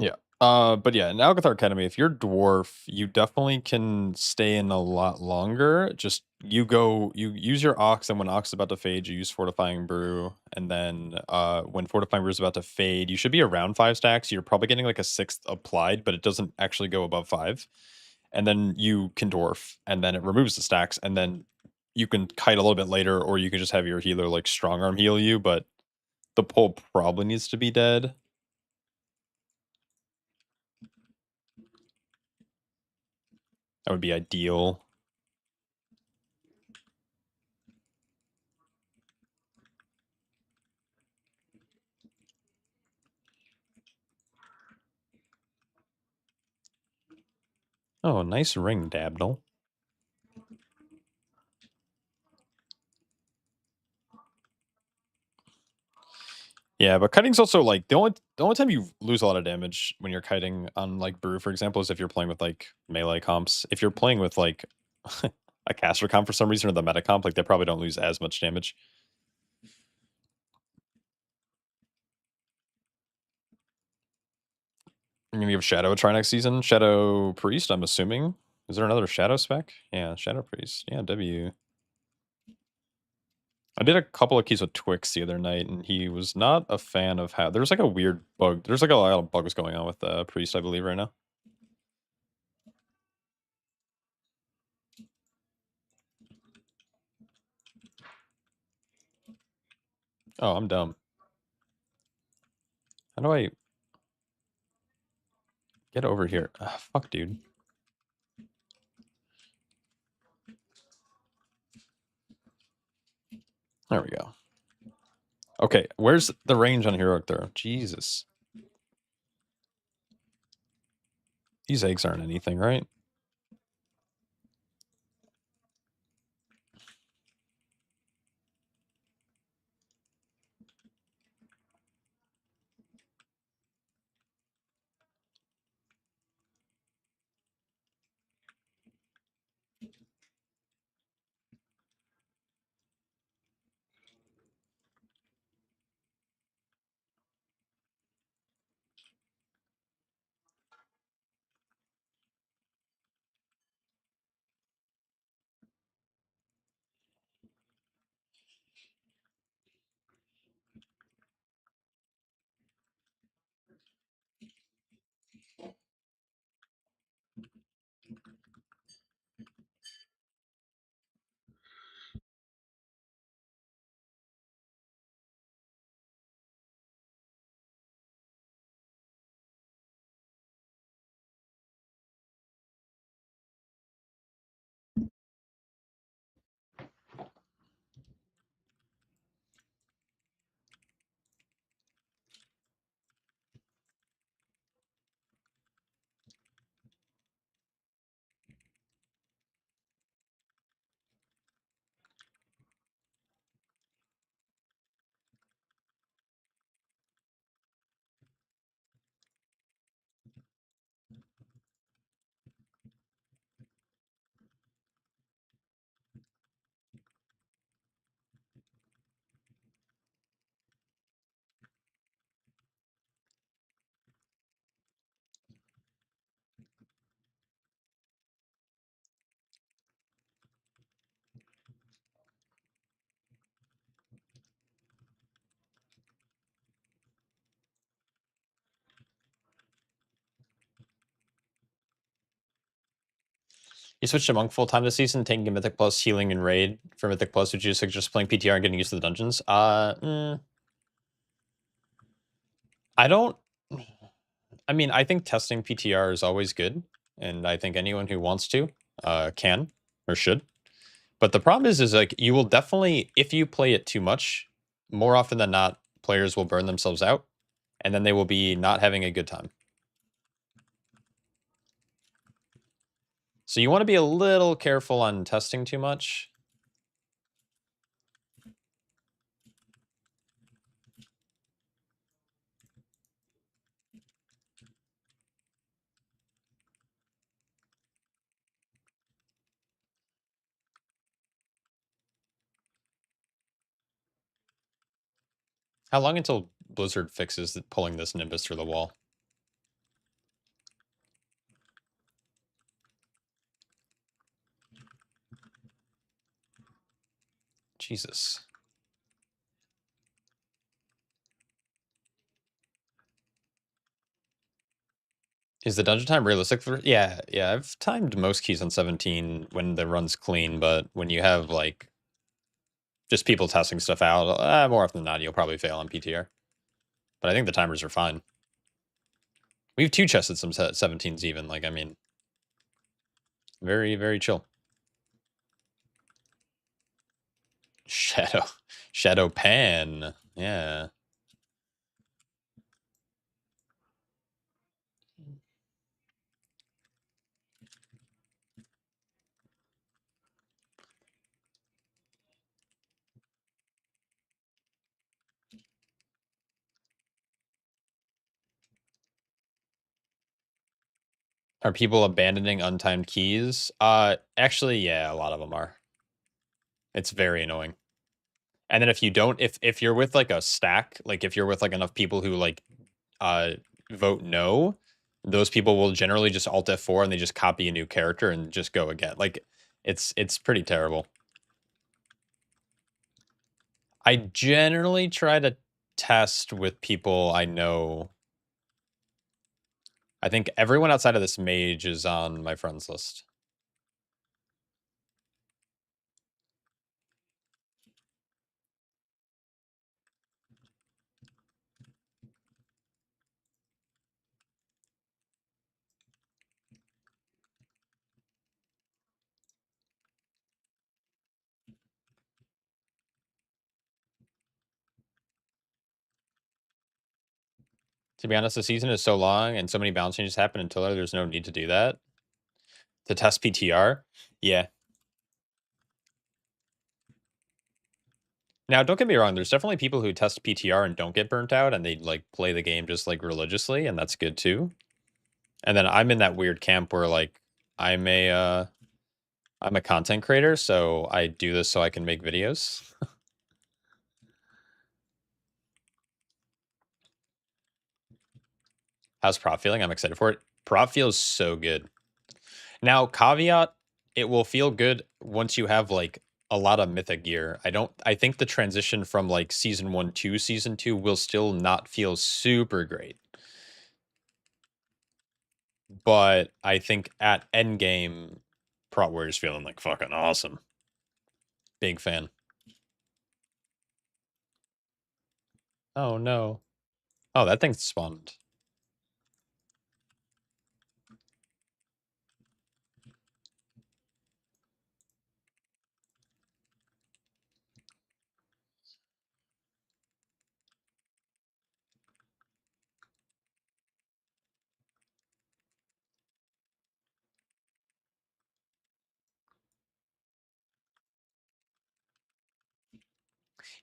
Yeah. But yeah, in Alcathar Academy, if you're dwarf, you definitely can stay in a lot longer. Just you use your ox, and when ox is about to fade, you use fortifying brew, and then when fortifying brew is about to fade, you should be around 5 stacks. You're probably getting like a sixth applied, but it doesn't actually go above 5. And then you can dwarf, and then it removes the stacks, and then you can kite a little bit later, or you can just have your healer like strong arm heal you, but the pull probably needs to be dead. That would be ideal. Oh, nice ring, Dabnel. Yeah, but kiting's also like the only time you lose a lot of damage when you're kiting on like brew, for example, is if you're playing with like melee comps. If you're playing with like a caster comp for some reason or the meta comp, like they probably don't lose as much damage. I'm gonna give Shadow a try next season. Shadow Priest, I'm assuming. Is there another Shadow spec? Yeah, Shadow Priest. Yeah, W. I did a couple of keys with Twix the other night, and he was not a fan of how there's like a weird bug. There's like a lot of bugs going on with the Priest, I believe, right now. Oh, I'm dumb. How do I get over here? Ah, fuck, dude. There we go. Okay, where's the range on Heroic Throw? Jesus. These eggs aren't anything, right? You switched to Monk full time this season, taking a Mythic Plus, healing and raid for Mythic Plus, would you suggest playing PTR and getting used to the dungeons? I don't. I mean, I think testing PTR is always good, and I think anyone who wants to can or should. But the problem is like you will definitely, if you play it too much, more often than not, players will burn themselves out, and then they will be not having a good time. So you want to be a little careful on testing too much. How long until Blizzard fixes pulling this Nimbus through the wall? Jesus. Is the dungeon time realistic for? Yeah, yeah. I've timed most keys on 17 when the run's clean, but when you have like just people testing stuff out, more often than not, you'll probably fail on PTR. But I think the timers are fine. We have two chests at some 17s even. Like, I mean, very, very chill. Shadow, Shadow Pan. Yeah. Are people abandoning untimed keys? Actually, yeah, a lot of them are. It's very annoying. And then if you don't, if you're with like a stack, like if you're with like enough people who like uh vote no, those people will generally just Alt F4 and they just copy a new character and just go again. Like it's pretty terrible. I generally try to test with people I know. I think everyone outside of this mage is on my friends list. To be honest, the season is so long and so many balance changes happen until there's no need to do that. To test PTR? Yeah. Now, don't get me wrong, there's definitely people who test PTR and don't get burnt out and they like play the game just like religiously, and that's good too. And then I'm in that weird camp where like I'm a uh I'm a content creator, so I do this so I can make videos. How's prop feeling? I'm excited for it. Prop feels so good. Now, caveat, it will feel good once you have like a lot of mythic gear. I think the transition from like season 1 to season 2 will still not feel super great. But I think at endgame, prop warrior's feeling like fucking awesome. Big fan. Oh no. Oh, that thing spawned.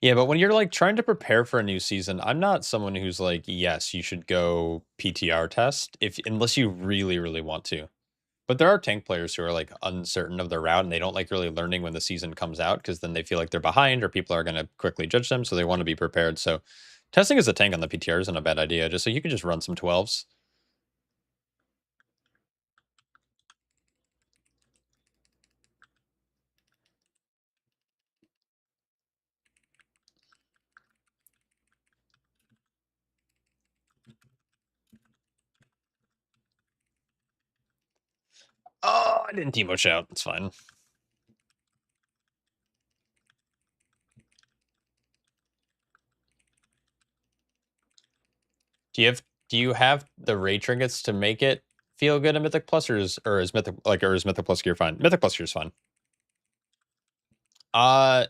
Yeah, but when you're like trying to prepare for a new season, I'm not someone who's like, yes, you should go PTR test if unless you really, really want to. But there are tank players who are like uncertain of their route and they don't like really learning when the season comes out because then they feel like they're behind or people are going to quickly judge them. So they want to be prepared. So testing as a tank on the PTR isn't a bad idea. Just so you can just run some 12s. Oh, I didn't Timo shout. It's fine. Do you have the raid trinkets to make it feel good in Mythic Plus, or is Mythic Plus gear fine? Mythic Plus gear is fine. Uh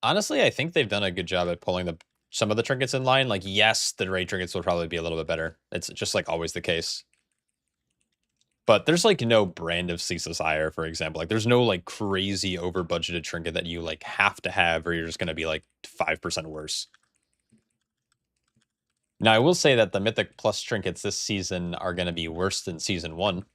Honestly, I think they've done a good job at pulling some of the trinkets in line. Like, yes, the raid trinkets will probably be a little bit better. It's just like always the case. But there's like no brand of Ceaseless Ire, for example. Like there's no like crazy over budgeted trinket that you like have to have or you're just gonna be like 5% worse. Now I will say that the Mythic Plus trinkets this season are gonna be worse than season 1.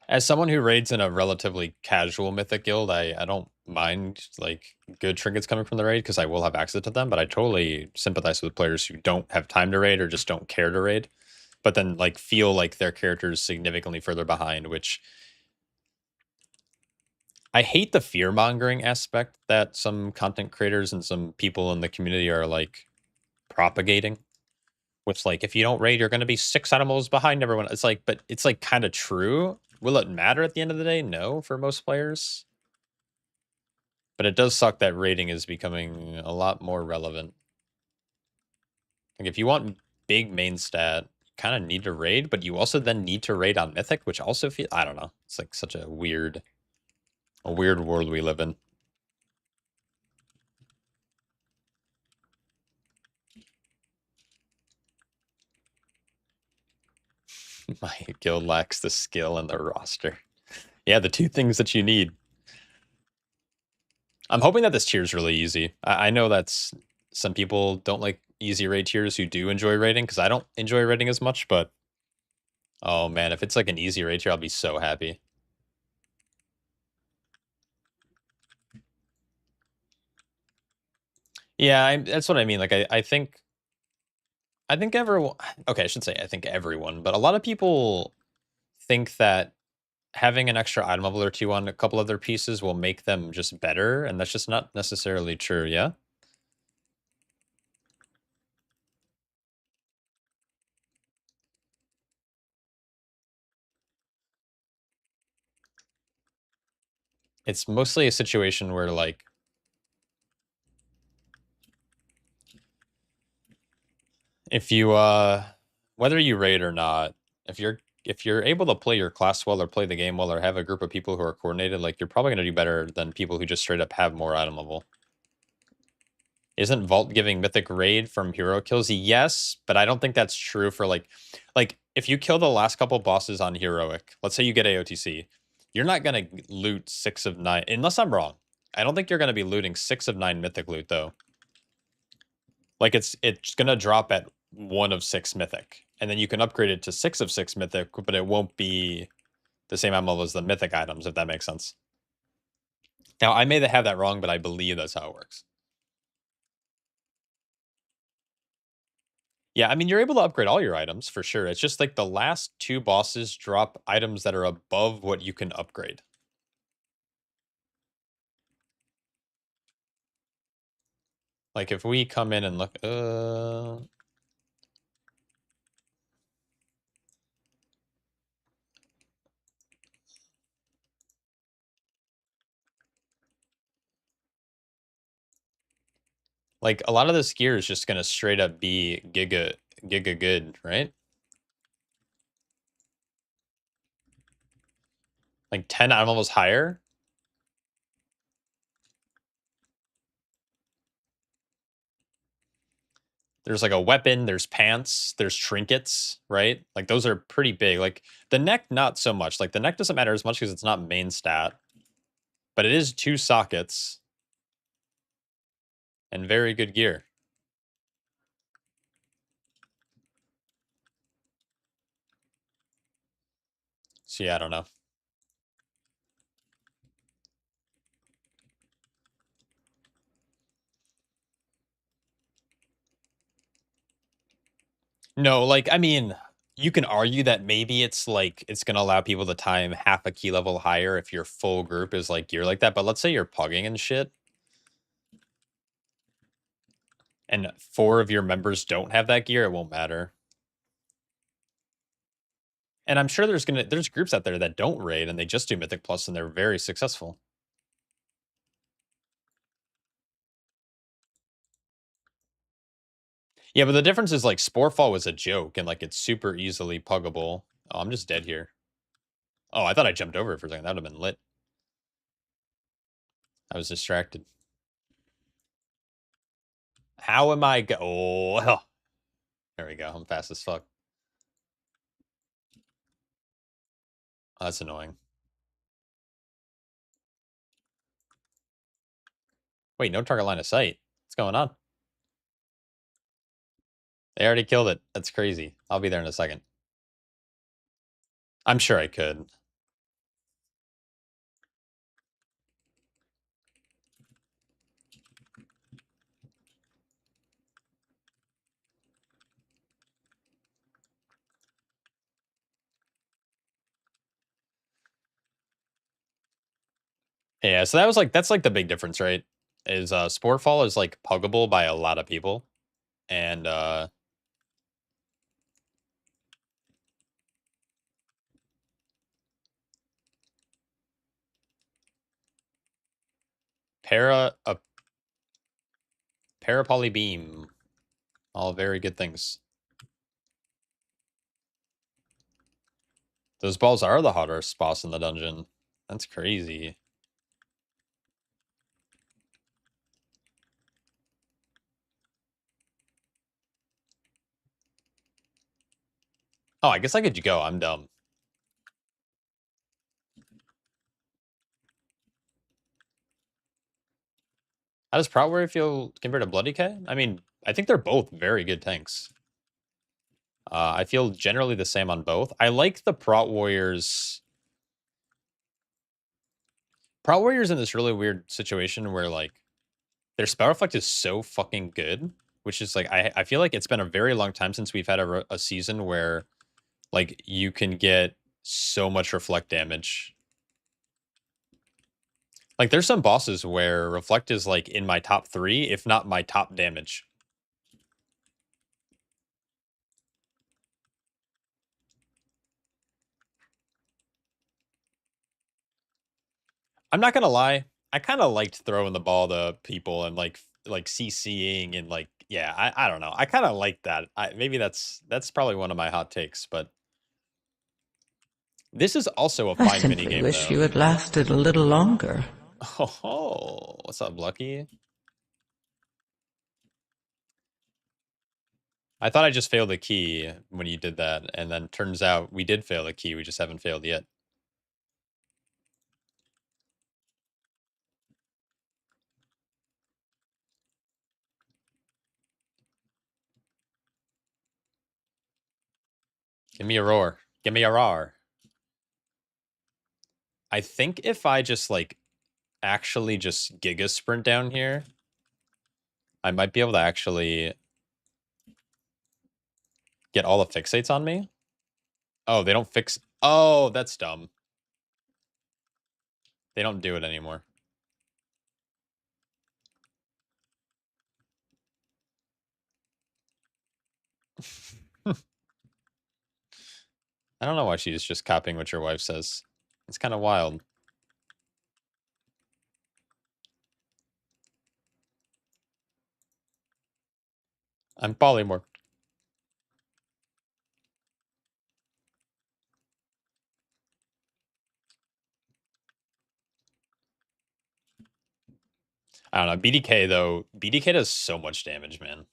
As someone who raids in a relatively casual Mythic guild, I don't mind like good trinkets coming from the raid because I will have access to them, but I totally sympathize with players who don't have time to raid or just don't care to raid, but then like feel like their character is significantly further behind, which I hate the fear mongering aspect that some content creators and some people in the community are like propagating. With like, if you don't raid, you're going to be 6 animals behind everyone. It's like, but it's like kind of true. Will it matter at the end of the day? No, for most players. But it does suck that raiding is becoming a lot more relevant. Like if you want big main stat, kind of need to raid, but you also then need to raid on Mythic, which also feel I don't know. It's like such a weird world we live in. My guild lacks the skill and the roster. Yeah, the two things that you need. I'm hoping that this tier is really easy. I know that's some people don't like easy raid tiers who do enjoy raiding because I don't enjoy raiding as much, but oh man, if it's like an easy raid tier, I'll be so happy. Yeah, that's what I mean. Like I think everyone okay, I should say I think everyone, but a lot of people think that having an extra item level or two on a couple of their pieces will make them just better, and that's just not necessarily true, yeah? It's mostly a situation where like if you whether you raid or not, if you're able to play your class well or play the game well or have a group of people who are coordinated, like you're probably going to do better than people who just straight up have more item level. Isn't Vault giving mythic raid from hero kills? Yes, but I don't think that's true for like if you kill the last couple bosses on heroic, let's say you get AOTC, you're not going to loot 6 of 9 unless I'm wrong. I don't think you're going to be looting 6 of 9 mythic loot though. Like it's gonna drop at 1 of 6 mythic, and then you can upgrade it to 6 of 6 mythic, but it won't be the same ammo as the mythic items, if that makes sense. Now I may have that wrong, but I believe that's how it works. Yeah, I mean you're able to upgrade all your items for sure. It's just like the last 2 bosses drop items that are above what you can upgrade. Like if we come in and look, like a lot of this gear is just gonna straight up be giga good, right? Like 10 item levels higher. There's like a weapon, there's pants, there's trinkets, right? Like those are pretty big. Like the neck, not so much. Like the neck doesn't matter as much because it's not main stat, but it is 2 sockets and very good gear. So yeah, I don't know. No, like I mean, you can argue that maybe it's like it's gonna allow people to time half a key level higher if your full group is like gear like that. But let's say you're pugging and shit, and 4 of your members don't have that gear, it won't matter. And I'm sure there's groups out there that don't raid and they just do Mythic Plus and they're very successful. Yeah, but the difference is like Sporefall was a joke and like it's super easily puggable. Oh, I'm just dead here. Oh, I thought I jumped over it for a second. That would have been lit. I was distracted. How am I oh, there we go. I'm fast as fuck. Oh, that's annoying. Wait, no target line of sight. What's going on? They already killed it. That's crazy. I'll be there in a second. I'm sure I could. Yeah, so that's like the big difference, right? Is Sporefall is like puggable by a lot of people. And a Parapoly Beam. All very good things. Those balls are the hardest boss in the dungeon. That's crazy. Oh, I guess I could go. I'm dumb. How does Prout Warrior feel compared to Bloody K? I mean, I think they're both very good tanks. I feel generally the same on both. I like the Prout Warriors. Prout Warriors in this really weird situation where like their spell reflect is so fucking good, which is like I feel like it's been a very long time since we've had a season where like you can get so much reflect damage. Like there's some bosses where reflect is like in my top 3, if not my top damage. I'm not gonna lie, I kind of liked throwing the ball to people and like CCing and like yeah, I don't know. I kind of like that. Maybe that's probably one of my hot takes, but this is also a I fine mini simply game wish though. you had lasted a little longer. Oh, what's up, Lucky? I thought I just failed the key when you did that, and then turns out we did fail the key. We just haven't failed yet. Give me a roar. Give me a roar. I think if I just like actually just Giga Sprint down here, I might be able to actually get all the fixates on me. Oh, they don't fix. Oh, that's dumb. They don't do it anymore. I don't know why she's just copying what your wife says. It's kind of wild. I'm polymorph. I don't know. BDK though. BDK does so much damage, man.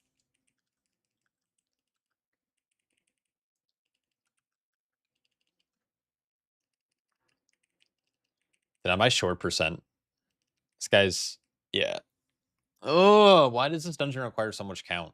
Did I my short percent? This guy's yeah. Oh, why does this dungeon require so much count?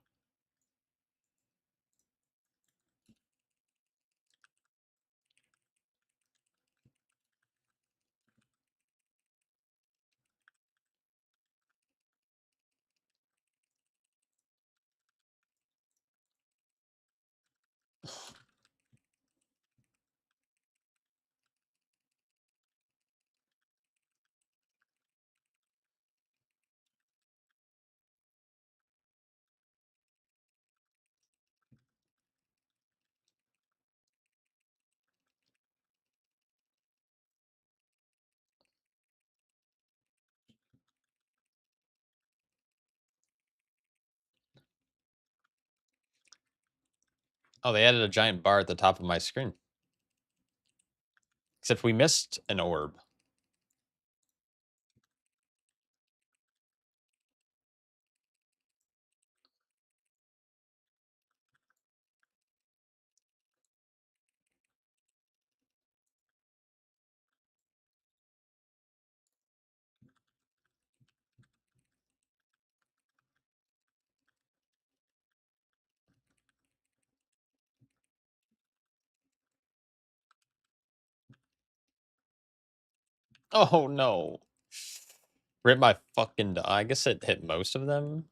Oh, they added a giant bar at the top of my screen. Except we missed an orb. Oh no. Rip my fucking I guess it hit most of them.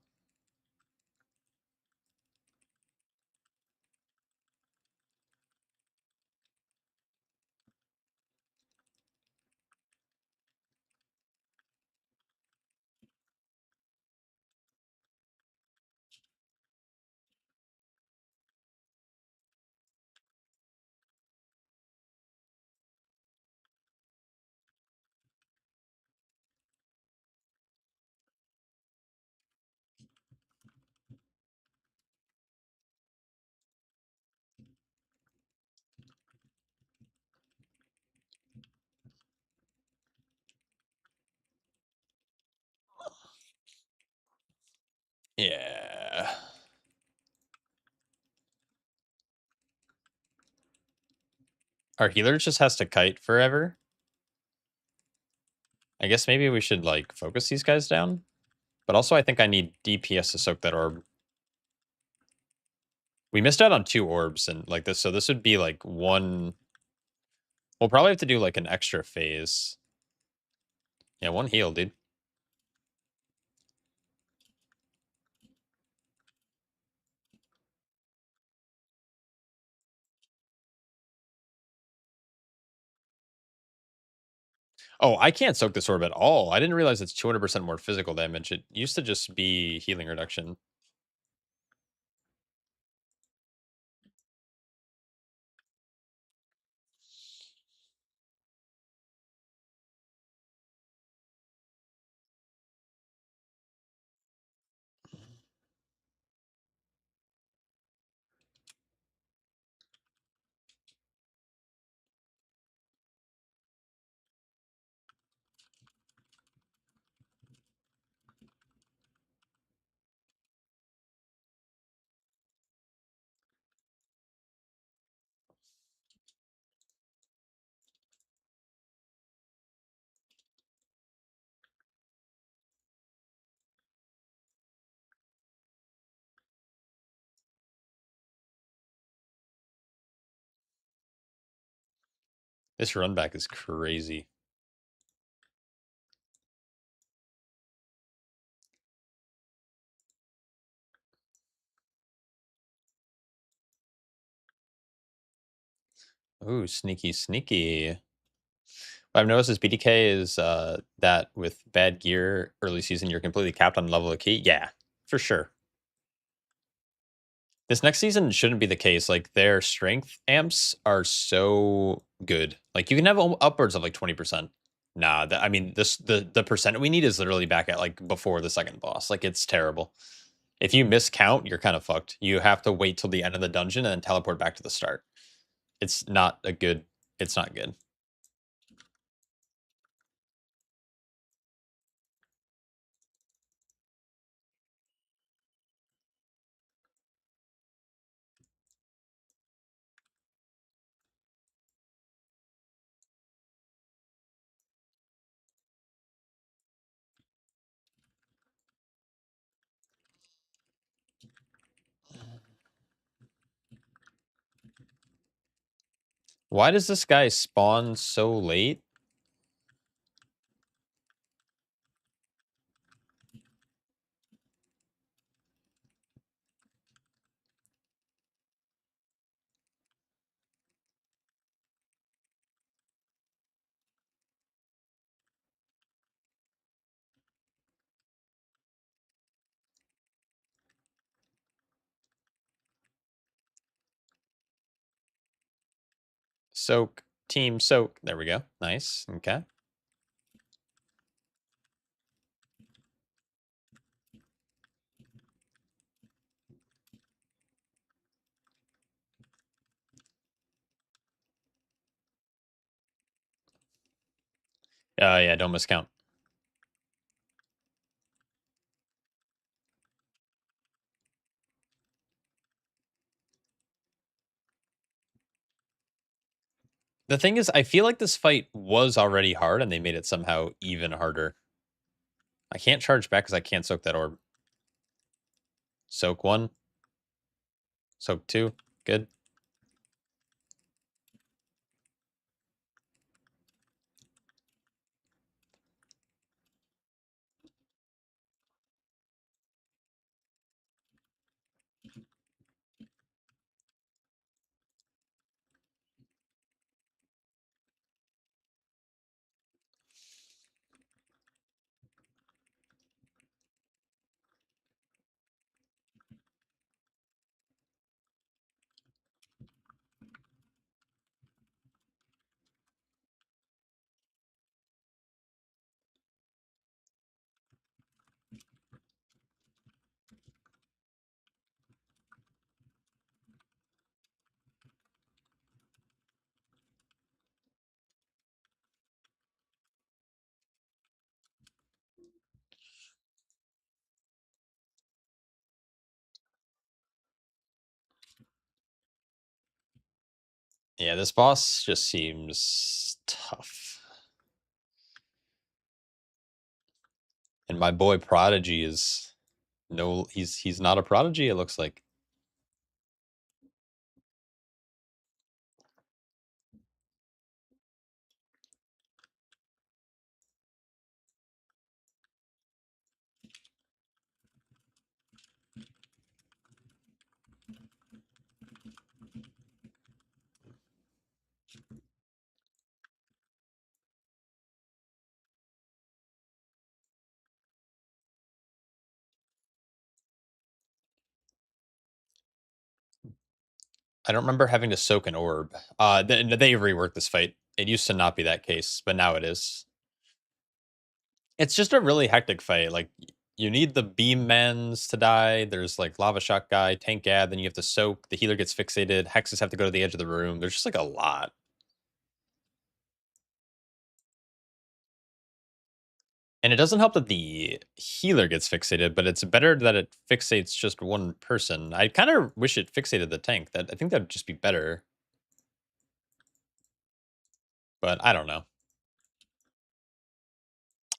Yeah. Our healer just has to kite forever. I guess maybe we should, like, focus these guys down. But also, I think I need DPS to soak that orb. We missed out on 2 orbs and like this, so this would be like 1. We'll probably have to do like an extra phase. Yeah, 1 heal, dude. Oh, I can't soak this orb at all. I didn't realize it's 200% more physical damage. It used to just be healing reduction. This run back is crazy. Ooh, sneaky, sneaky. What I've noticed is BDK is that with bad gear early season, you're completely capped on level of key. Yeah, for sure. This next season shouldn't be the case. Like their strength amps are so good. Like you can have upwards of like 20%. Nah, I mean this the percent we need is literally back at like before the second boss. Like it's terrible. If you miscount, you're kind of fucked. You have to wait till the end of the dungeon and then teleport back to the start. It's not a good. It's not good. Why does this guy spawn so late? Soak, team soak. There we go. Nice. Okay. Yeah, don't miscount. The thing is, I feel like this fight was already hard and they made it somehow even harder. I can't charge back because I can't soak that orb. Soak 1. Soak 2. Good. Yeah, this boss just seems tough. And my boy Prodigy is no, he's not a prodigy, it looks like. I don't remember having to soak an orb. They reworked this fight. It used to not be that case, but now it is. It's just a really hectic fight. Like you need the beam mans to die. There's like lava shock guy, tank ad, then you have to soak. The healer gets fixated. Hexes have to go to the edge of the room. There's just like a lot. And it doesn't help that the healer gets fixated, but it's better that it fixates just one person. I kind of wish it fixated the tank. That I think that'd just be better. But I don't know.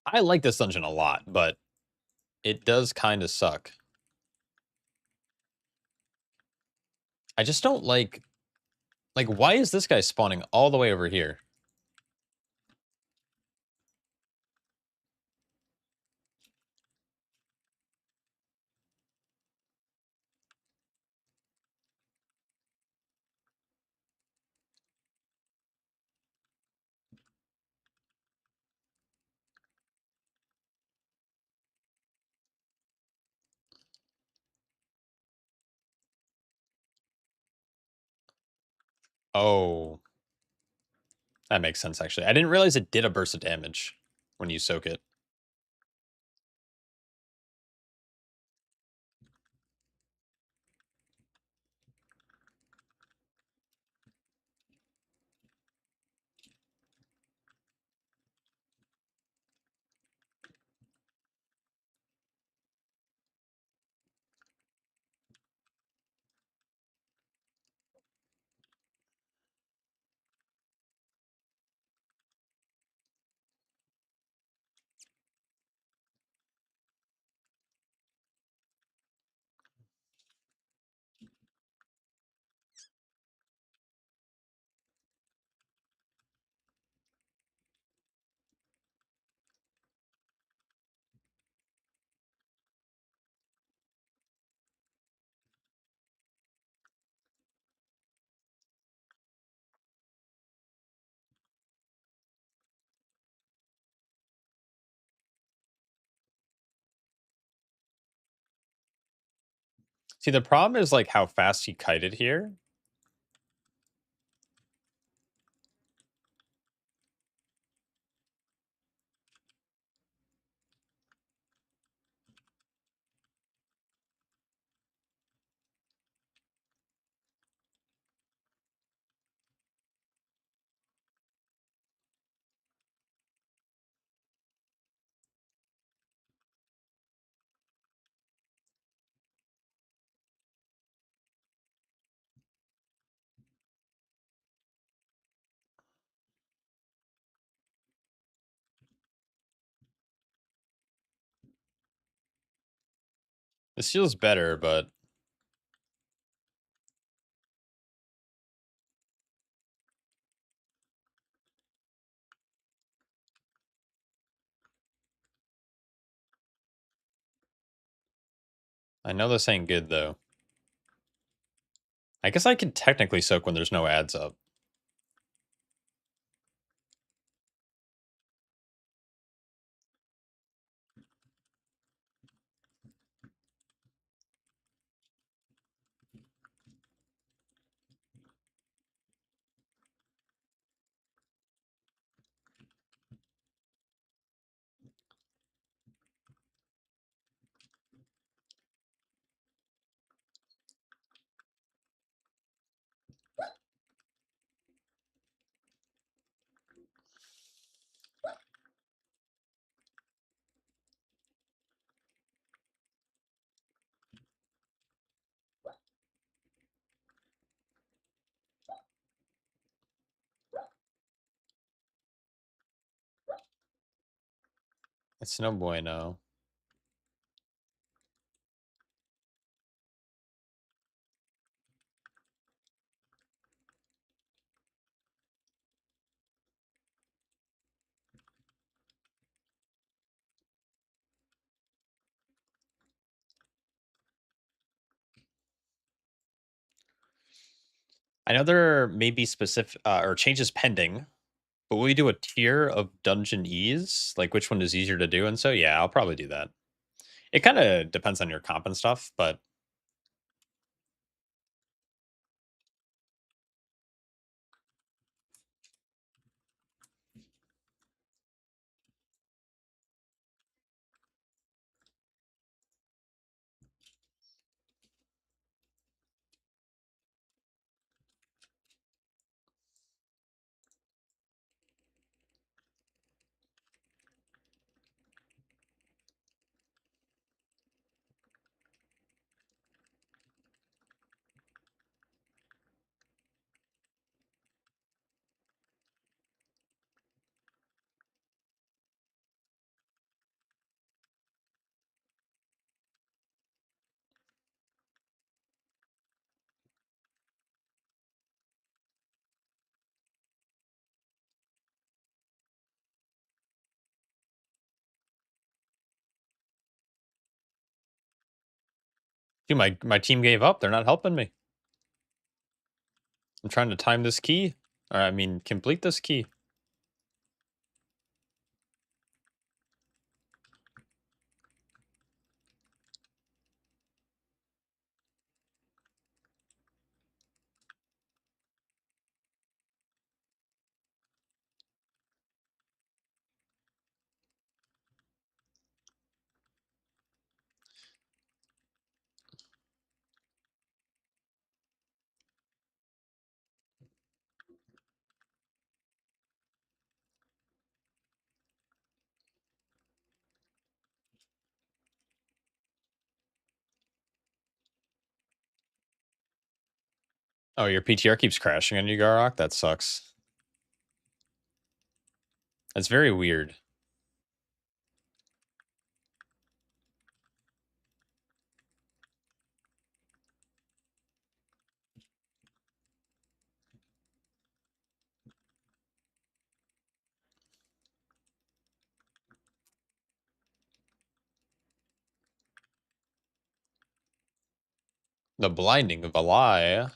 I like this dungeon a lot, but it does kind of suck. I just don't like why is this guy spawning all the way over here? Oh, that makes sense actually. I didn't realize it did a burst of damage when you soak it. See, the problem is like how fast he kited here. This feels better, but I know this ain't good though. I guess I can technically soak when there's no ads up. It's no bueno. I know there may be specific or changes pending, but will we do a tier of dungeon ease? Like which one is easier to do? And so yeah, I'll probably do that. It kind of depends on your comp and stuff, but dude, my team gave up. They're not helping me. I'm trying to time this key. Or I mean, complete this key. Oh, your PTR keeps crashing on you, Garrock? That sucks. That's very weird. The blinding of a lie.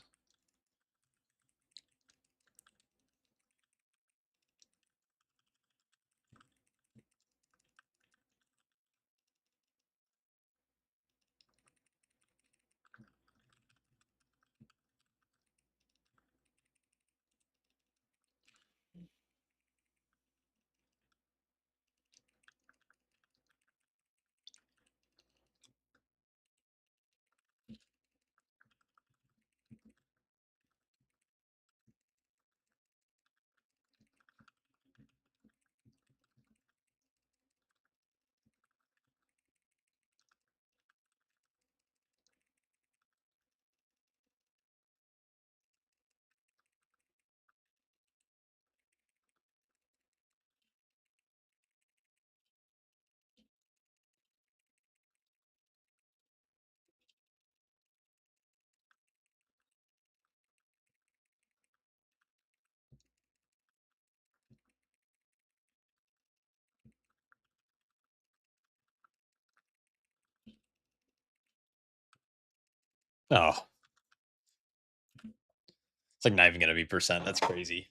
Oh, it's like not even gonna be percent. That's crazy.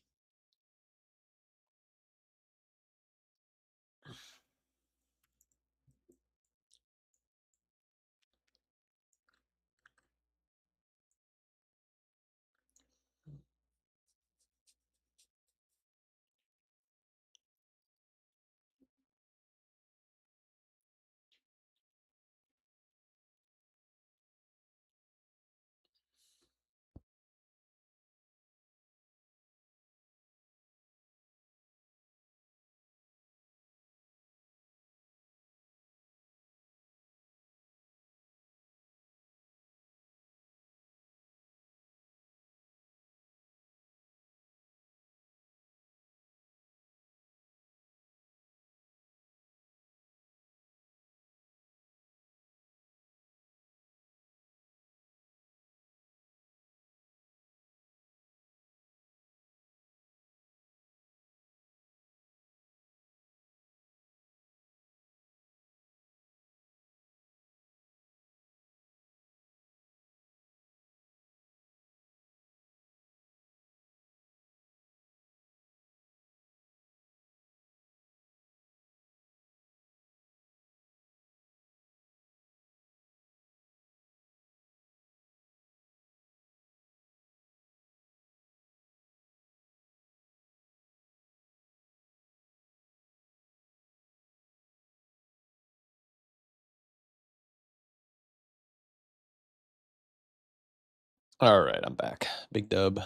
All right, I'm back. Big dub.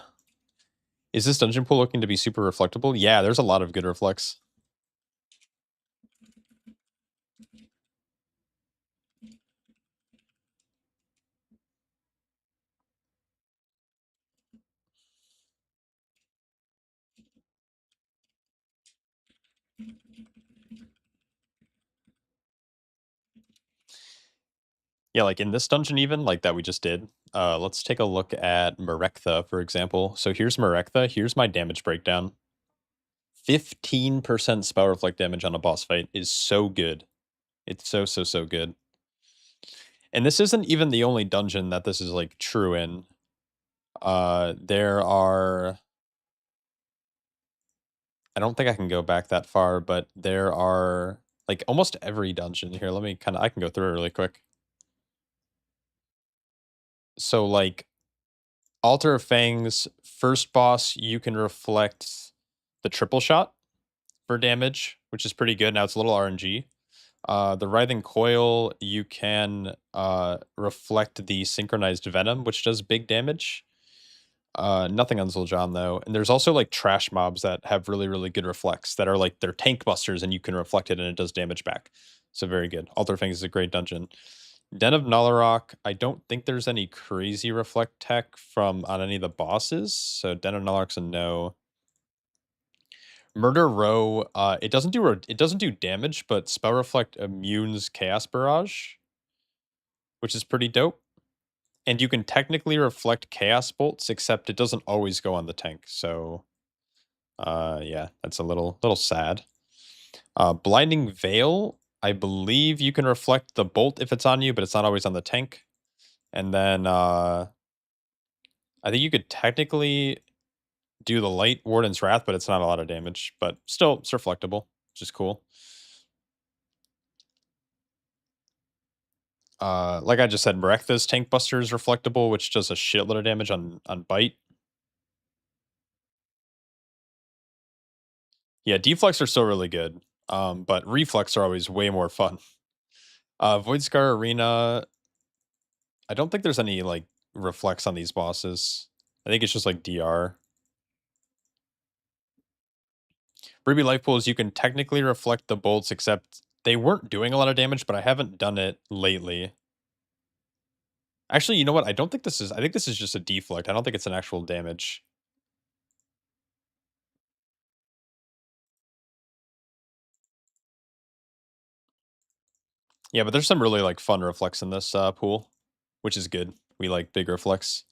Is this dungeon pool looking to be super reflectable? Yeah, there's a lot of good reflects. Yeah, like in this dungeon even, like that we just did, let's take a look at Merektha, for example. So here's Merektha, here's my damage breakdown. 15% spell reflect damage on a boss fight is so good. It's so, so, so good. And this isn't even the only dungeon that this is like true in. There are, I don't think I can go back that far, but there are like almost every dungeon here. Let me I can go through it really quick. So like Altar of Fangs, first boss, you can reflect the triple shot for damage, which is pretty good. Now it's a little RNG. The Writhing Coil, you can reflect the Synchronized Venom, which does big damage. Nothing on Zul'Jan though. And there's also like trash mobs that have really, really good reflects that are like they're tank busters and you can reflect it and it does damage back. So very good. Altar of Fangs is a great dungeon. Den of Nalarok, I don't think there's any crazy reflect tech from on any of the bosses. So Den of Nalarok's a no. Murder Row, it doesn't do damage, but spell reflect immunes Chaos Barrage, which is pretty dope. And you can technically reflect Chaos Bolts, except it doesn't always go on the tank. So yeah, that's a little sad. Blinding Veil, I believe you can reflect the bolt if it's on you, but it's not always on the tank. And then I think you could technically do the Light Warden's Wrath, but it's not a lot of damage. But still, it's reflectable, which is cool. Like I just said, Merektha's Tank Buster is reflectable, which does a shitload of damage on Bite. Yeah, deflects are still really good, but reflex are always way more fun. Voidscar Arena, I don't think there's any like reflex on these bosses. I think it's just like DR. Ruby Life Pools, you can technically reflect the bolts, except they weren't doing a lot of damage, but I haven't done it lately. Actually, you know what? I think this is just a deflect. I don't think it's an actual damage. Yeah, but there's some really like fun reflex in this pool, which is good. We like big reflex.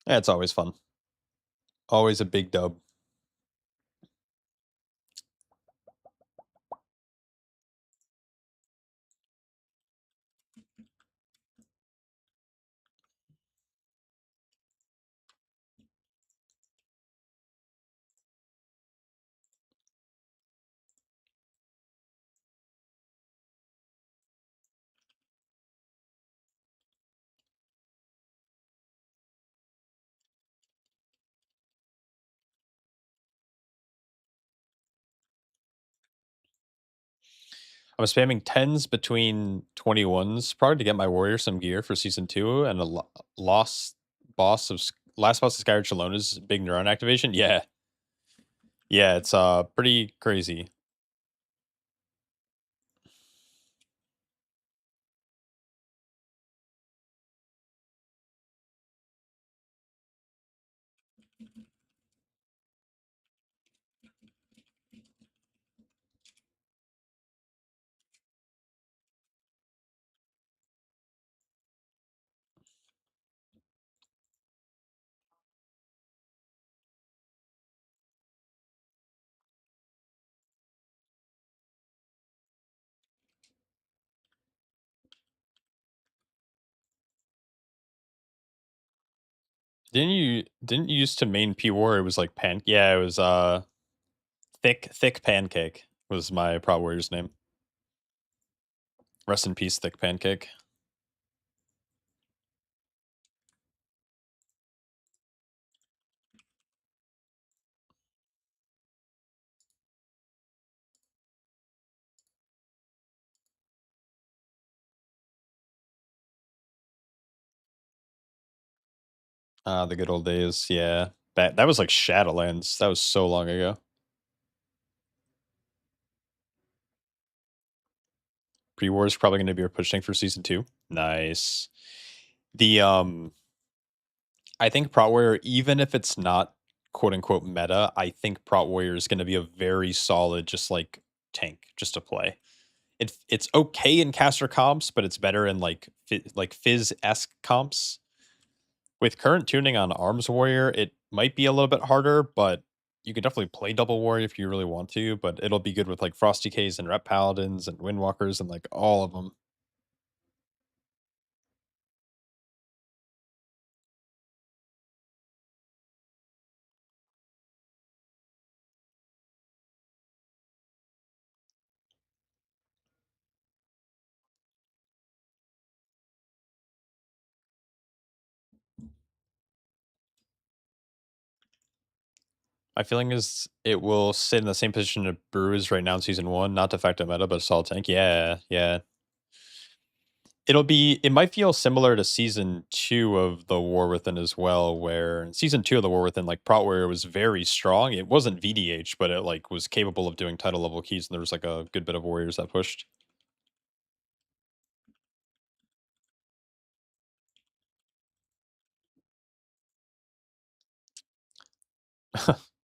Yeah, it's always fun. Always a big dub. I'm spamming 10s between 21s, probably to get my warrior some gear for season 2 and a lost boss of last boss of Skyward Shallona's big neuron activation. Yeah. Yeah, it's pretty crazy. Didn't you used to main P War? It was like pan. Yeah, it was. Thick Pancake was my Prot Warrior's name. Rest in peace, Thick Pancake. Ah, the good old days, yeah. That was like Shadowlands, that was so long ago. Pre-war is probably gonna be pushing for season 2. Nice. The, I think Prot Warrior, even if it's not quote unquote meta, I think Prot Warrior is gonna be a very solid, just like tank, just to play. It's okay in caster comps, but it's better in like Fizz-esque comps. With current tuning on Arms Warrior, it might be a little bit harder, but you could definitely play Double Warrior if you really want to, but it'll be good with like Frosty K's and Rep Paladins and Windwalkers and like all of them. My feeling is it will sit in the same position that Brew is right now in season 1, not to affect a meta, but a solid tank. Yeah, yeah. It might feel similar to season 2 of the War Within as well, where in season 2 of the War Within, like Prot Warrior was very strong. It wasn't VDH, but it like was capable of doing title level keys, and there was like a good bit of warriors that pushed.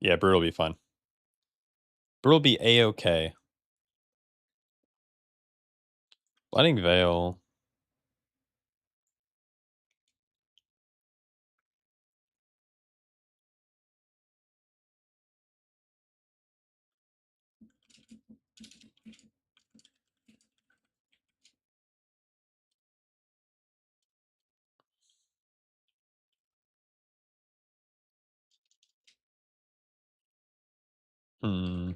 Yeah, Brew will be fun. Brew will be A-okay. Blinding Veil. Hmm.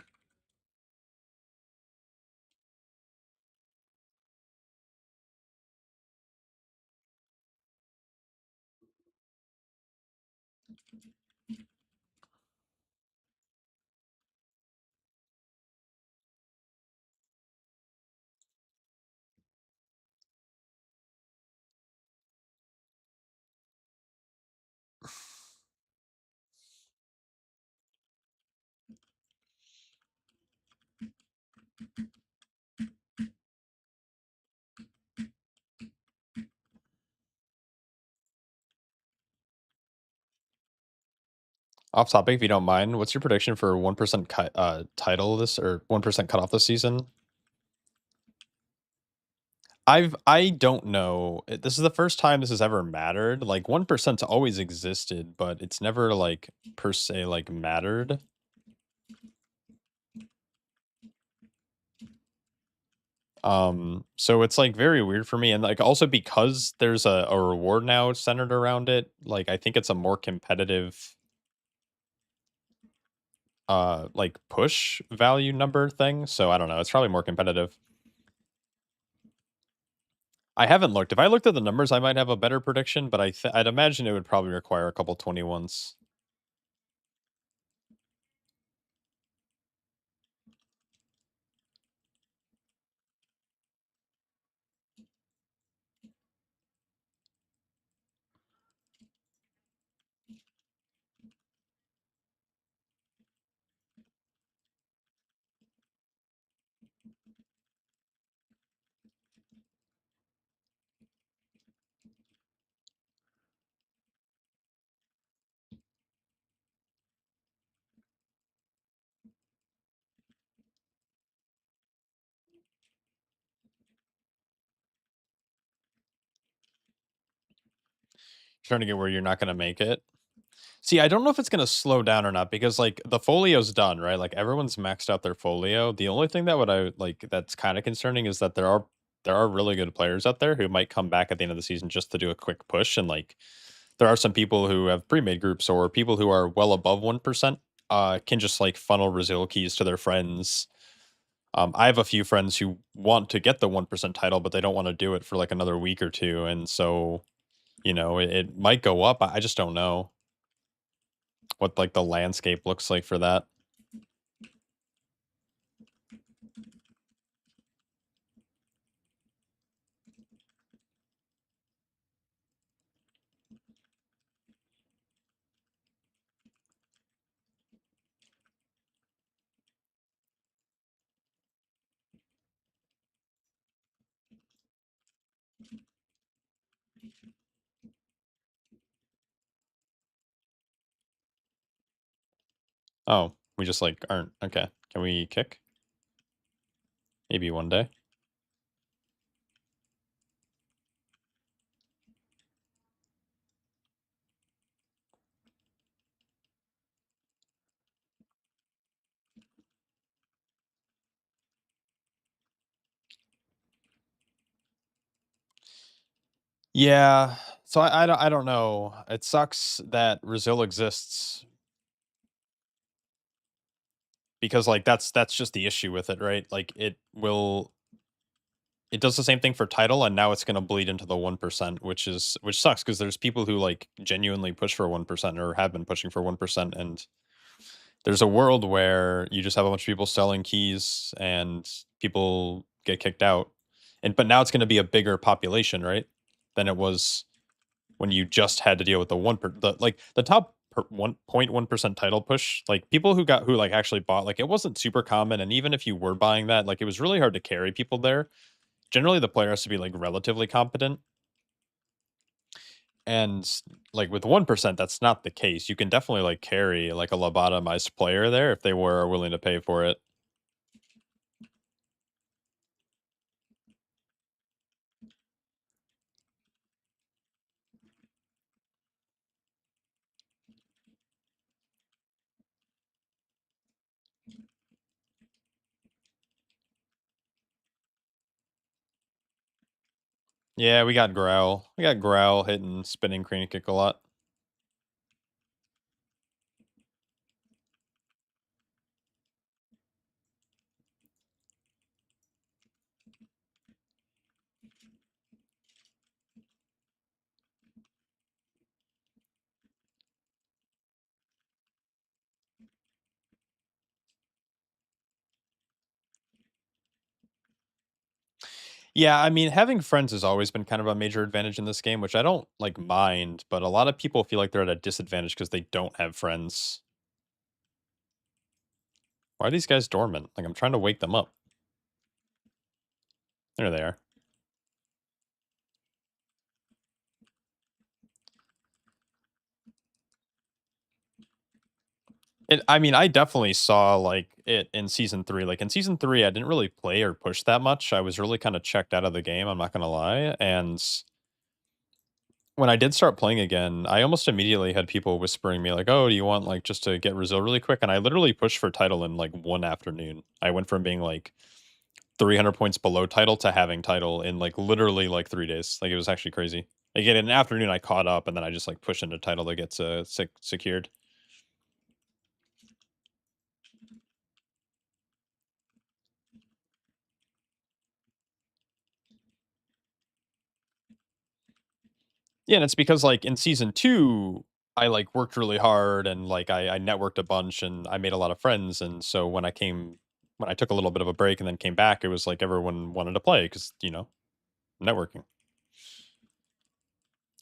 Off topic, if you don't mind, what's your prediction for 1% cut title this or 1% cut off this season? I don't know. This is the first time this has ever mattered. Like 1%'s always existed, but it's never like per se like mattered. So it's like very weird for me. And like also because there's a reward now centered around it, like I think it's a more competitive like push value number thing. So I don't know. It's probably more competitive. I haven't looked. If I looked at the numbers, I might have a better prediction, but I'd imagine it would probably require a couple 21s. Trying to get where you're not going to make it. See, I don't know if it's going to slow down or not because like the folio's done, right? Like everyone's maxed out their folio. The only thing that would I like that's kind of concerning is that there are really good players out there who might come back at the end of the season just to do a quick push and like there are some people who have pre-made groups or people who are well above 1% can just like funnel Brazil keys to their friends. I have a few friends who want to get the 1% title, but they don't want to do it for like another week or two. And so, it might go up. I just don't know what like the landscape looks like for that. Oh, we just like aren't okay. Can we kick? Maybe one day. Yeah. So I don't know. It sucks that Brazil exists because like that's just the issue with it, right? Like it does the same thing for title and now it's going to bleed into the 1%, which sucks because there's people who like genuinely push for 1% or have been pushing for 1%, and there's a world where you just have a bunch of people selling keys and people get kicked out. But now it's going to be a bigger population, right? Than it was when you just had to deal with the the top 1.1% title push, like people who like actually bought, like it wasn't super common, and even if you were buying that, like it was really hard to carry people there. Generally the player has to be like relatively competent, and like with 1% that's not the case. You can definitely like carry like a lobotomized player there if they were willing to pay for it. Yeah, we got Growl. We got Growl hitting spinning crane kick a lot. Yeah, I mean, having friends has always been kind of a major advantage in this game, which I don't like mind, but a lot of people feel like they're at a disadvantage because they don't have friends. Why are these guys dormant? Like I'm trying to wake them up. There they are. I mean, I definitely saw like it in season 3. Like in season 3, I didn't really play or push that much. I was really kind of checked out of the game, I'm not gonna lie. And when I did start playing again, I almost immediately had people whispering me like, "Oh, do you want like just to get Brazil really quick?" And I literally pushed for title in like one afternoon. I went from being like 300 points below title to having title in like literally like 3 days. Like it was actually crazy. Again, in an afternoon I caught up and then I just like pushed into title to get secured. Yeah, and it's because like in season 2 I like worked really hard and like I networked a bunch and I made a lot of friends, and so when I took a little bit of a break and then came back, it was like everyone wanted to play because, networking.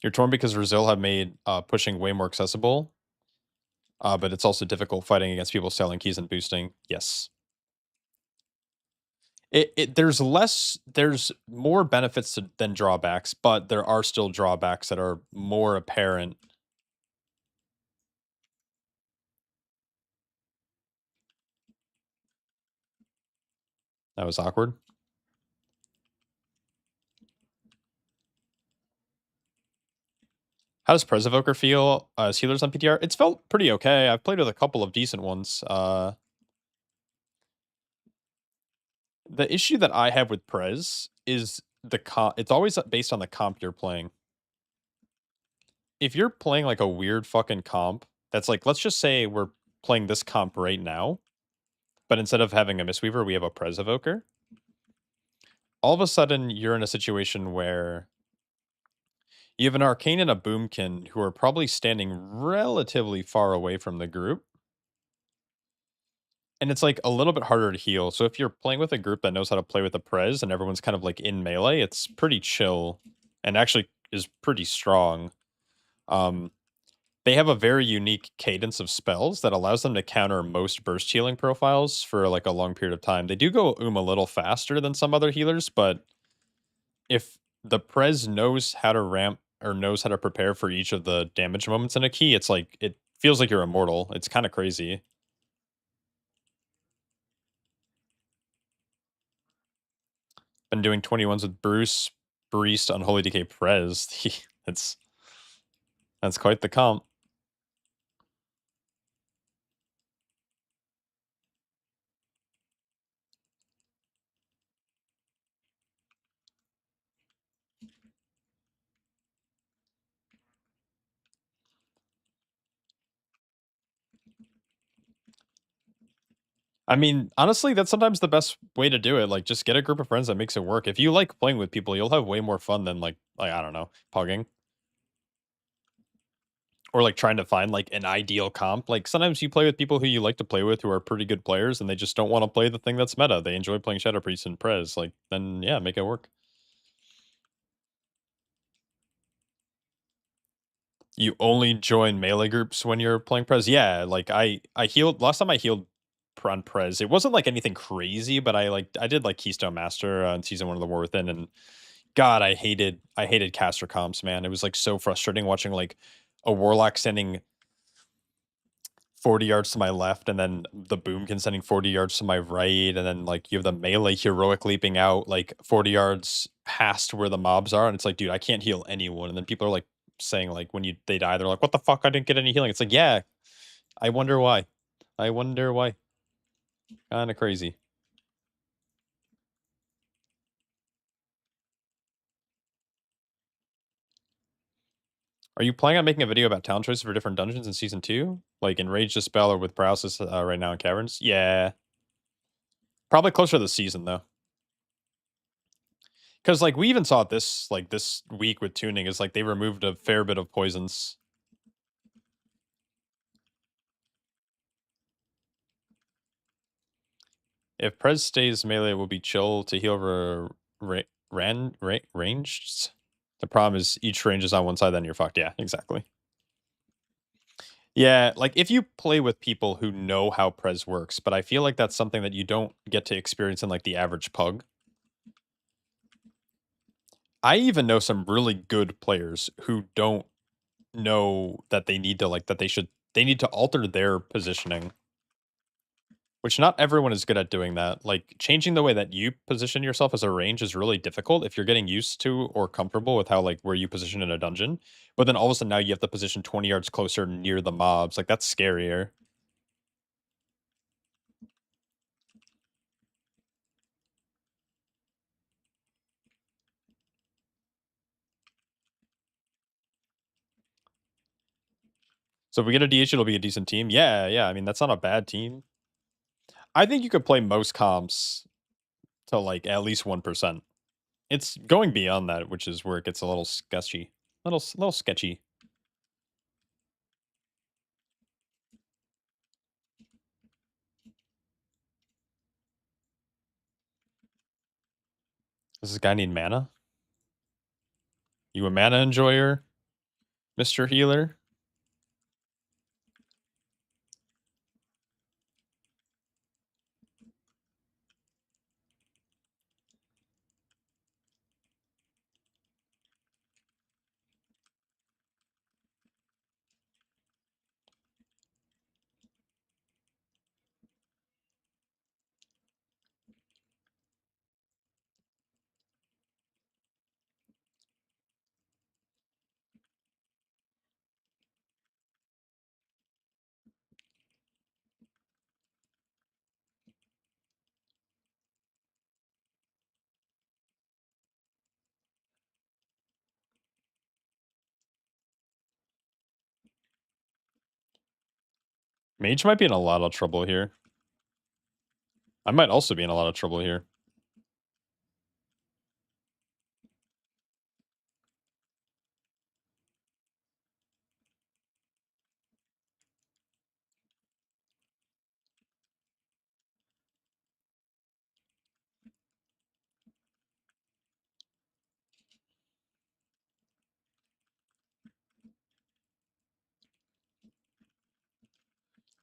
You're torn because Brazil have made pushing way more accessible, but it's also difficult fighting against people selling keys and boosting. Yes. There's more benefits than drawbacks, but there are still drawbacks that are more apparent. That was awkward. How does Prez Evoker feel as healers on PTR? It's felt pretty okay. I've played with a couple of decent ones. The issue that I have with Prez is it's always based on the comp you're playing. If you're playing like a weird fucking comp that's like, let's just say we're playing this comp right now, but instead of having a Mistweaver, we have a Prez Evoker. All of a sudden, you're in a situation where you have an Arcane and a Boomkin who are probably standing relatively far away from the group. And it's like a little bit harder to heal. So if you're playing with a group that knows how to play with a Prez and everyone's kind of like in melee, it's pretty chill and actually is pretty strong. Um, they have a very unique cadence of spells that allows them to counter most burst healing profiles for like a long period of time. They do go a little faster than some other healers, but if the Prez knows how to ramp or knows how to prepare for each of the damage moments in a key, it's like it feels like you're immortal. It's kind of crazy. Been doing 21s with Bruce, Priest, Unholy Decay, Prez. It's that's quite the comp. I mean, honestly, that's sometimes the best way to do it. Like, just get a group of friends that makes it work. If you like playing with people, you'll have way more fun than like I don't know, pugging or like trying to find like an ideal comp. Like sometimes you play with people who you like to play with who are pretty good players, and they just don't want to play the thing that's meta. They enjoy playing Shadow Priest and Prez. Like, then yeah, make it work. You only join melee groups when you're playing Prez? Yeah, like I healed last time I healed on Prez. It wasn't like anything crazy, but I did like Keystone Master in season 1 of the War Within, and God, I hated caster comps, man. It was like so frustrating watching like a warlock sending 40 yards to my left and then the boomkin sending 40 yards to my right, and then like you have the melee heroic leaping out like 40 yards past where the mobs are, and it's like, dude, I can't heal anyone. And then people are like saying like when they die, they're like, what the fuck? I didn't get any healing. It's like, yeah, I wonder why. I wonder why. Kind of crazy. Are you planning on making a video about talent choices for different dungeons in season 2? Like Enrage, Dispel, or with Paralysis right now in Caverns? Yeah. Probably closer to the season, though. Because, like, we even saw it this week with tuning, is like they removed a fair bit of poisons. If Prez stays melee, it will be chill to heal over ranged. The problem is each range is on one side, then you're fucked. Yeah, exactly. Yeah, like if you play with people who know how Prez works, but I feel like that's something that you don't get to experience in like the average pug. I even know some really good players who don't know that they need to like that they need to alter their positioning, which not everyone is good at doing that. Like changing the way that you position yourself as a range is really difficult if you're getting used to or comfortable with how like where you position in a dungeon. But then all of a sudden now you have to position 20 yards closer near the mobs. Like that's scarier. So if we get a DH, it'll be a decent team. Yeah, yeah. I mean, that's not a bad team. I think you could play most comps to like at least 1%. It's going beyond that, which is where it gets a little sketchy. Little sketchy. Does this guy need mana? You a mana enjoyer, Mr. Healer? Mage might be in a lot of trouble here. I might also be in a lot of trouble here.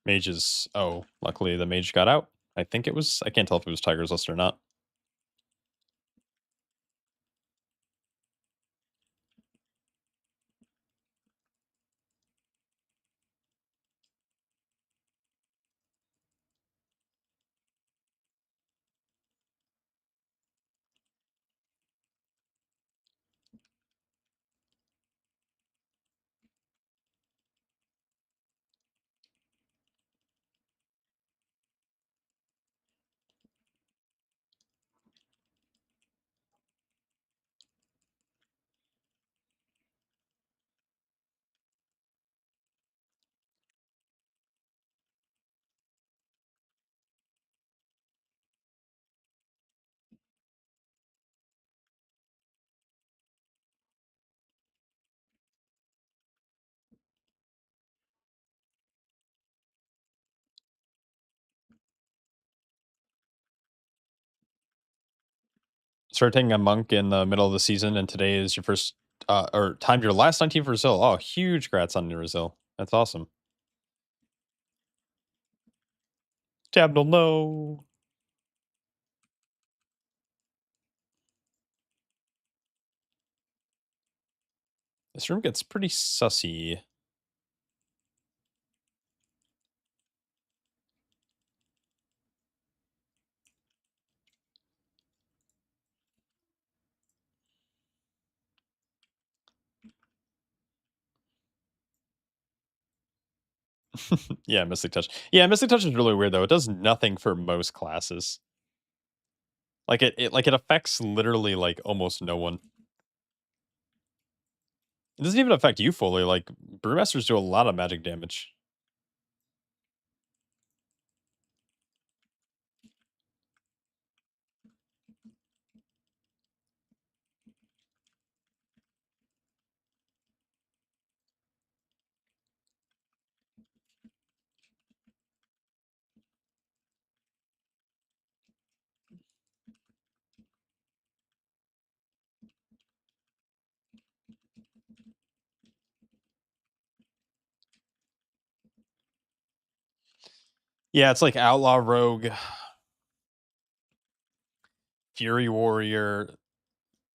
Mage is... Oh, luckily the mage got out. I think it was... I can't tell if it was Tiger's List or not. Started taking a monk in the middle of the season, and today is your first... or timed your last 19 for Brazil. Oh, huge grats on Brazil. That's awesome. Tabnel, no. This room gets pretty sussy. Yeah, Mystic Touch. Yeah, Mystic Touch is really weird though. It does nothing for most classes. Like it affects literally like almost no one. It doesn't even affect you fully. Like Brewmasters do a lot of magic damage. Yeah, it's like Outlaw Rogue, Fury Warrior,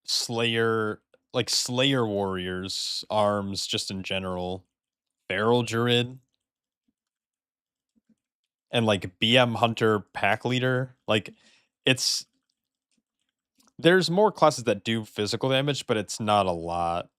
Slayer, like Slayer Warriors, arms just in general, Feral Druid, and like BM Hunter Pack Leader. Like it's... There's more classes that do physical damage, but it's not a lot.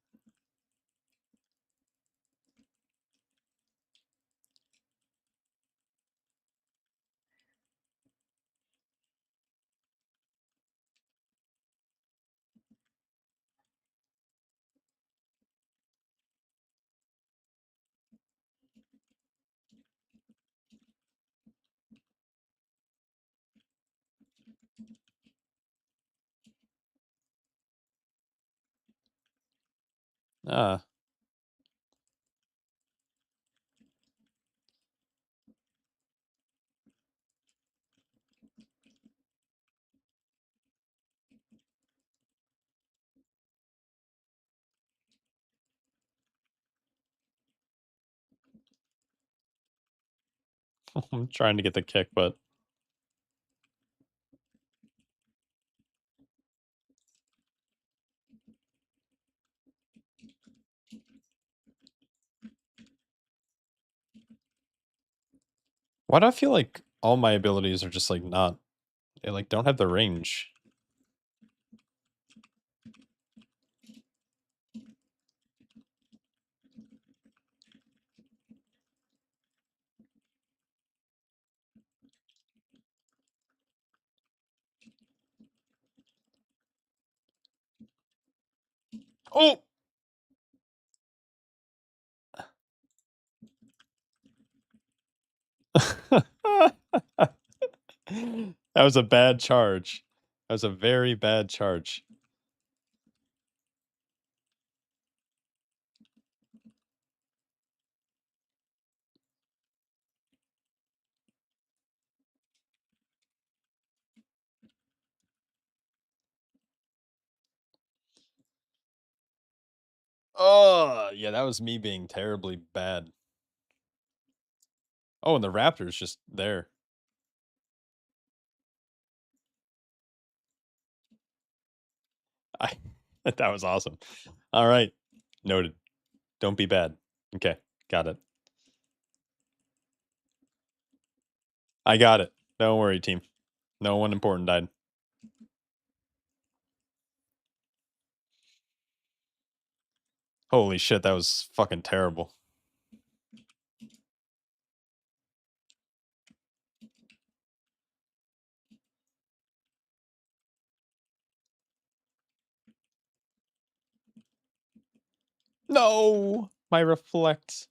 Ah, I'm trying to get the kick, but why do I feel like all my abilities are just like not... They like don't have the range? Oh! That was a bad charge. That was a very bad charge. Oh, yeah, that was me being terribly bad. Oh, and the Raptor's just there. I that was awesome. All right. Noted. Don't be bad. Okay, got it. I got it. Don't worry, team. No one important died. Holy shit, that was fucking terrible. No! My reflect.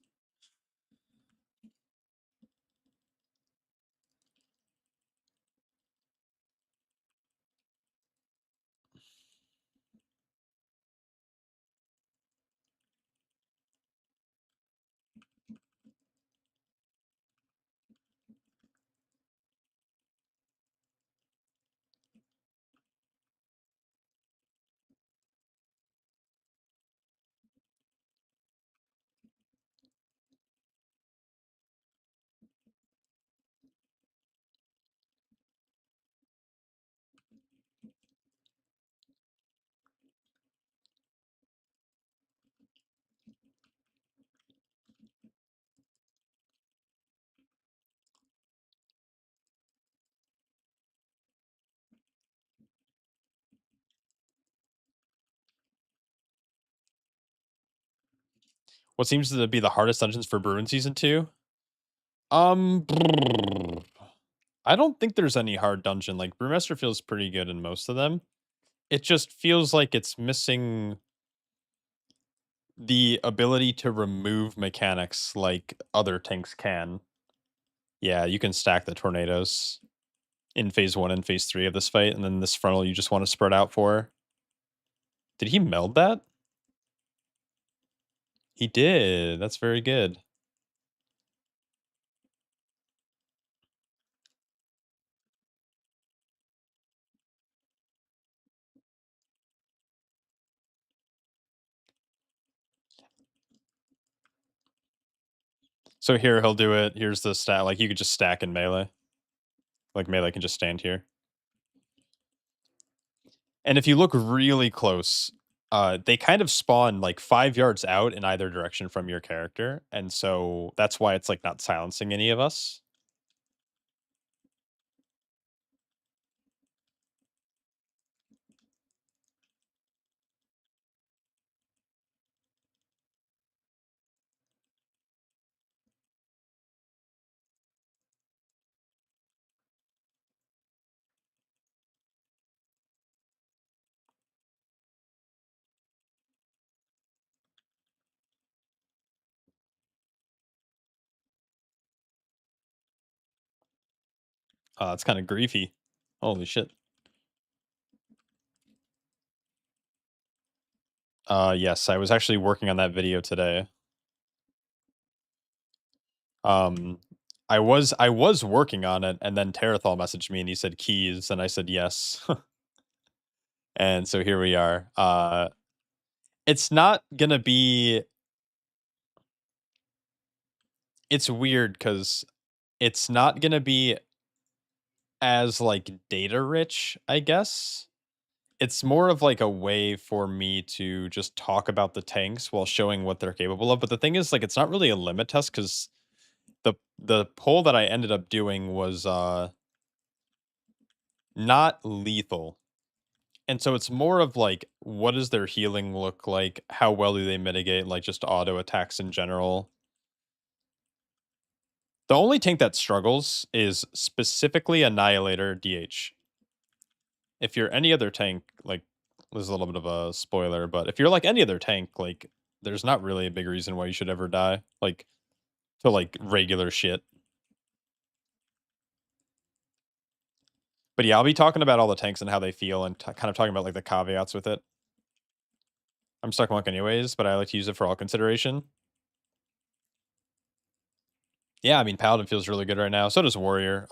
What seems to be the hardest dungeons for Bruin Season 2? I don't think there's any hard dungeon. Like, Brewmaster feels pretty good in most of them. It just feels like it's missing the ability to remove mechanics like other tanks can. Yeah, you can stack the tornadoes in phase 1 and phase 3 of this fight, and then this frontal you just want to spread out for. Did he meld that? He did. That's very good. So here he'll do it. Here's the stat. Like you could just stack in melee. Like melee can just stand here. And if you look really close, they kind of spawn like 5 yards out in either direction from your character, and so that's why it's like not silencing any of us. It's kind of griefy. Holy shit. Yes, I was actually working on that video today. Um, I was working on it, and then Terrathal messaged me and he said keys, and I said yes. And so here we are. It's not gonna be. It's weird because it's not gonna be as like data rich, I guess. It's more of like a way for me to just talk about the tanks while showing what they're capable of. But the thing is, like, it's not really a limit test because the poll that I ended up doing was not lethal. And so it's more of like, what does their healing look like? How well do they mitigate like just auto attacks in general? The only tank that struggles is specifically Annihilator DH. If you're any other tank, like, this is a little bit of a spoiler, but if you're like any other tank, like, there's not really a big reason why you should ever die, like, to like regular shit. But yeah, I'll be talking about all the tanks and how they feel and kind of talking about like the caveats with it. I'm stuck monk anyways, but I like to use it for all consideration. Yeah, I mean paladin feels really good right now. So does warrior.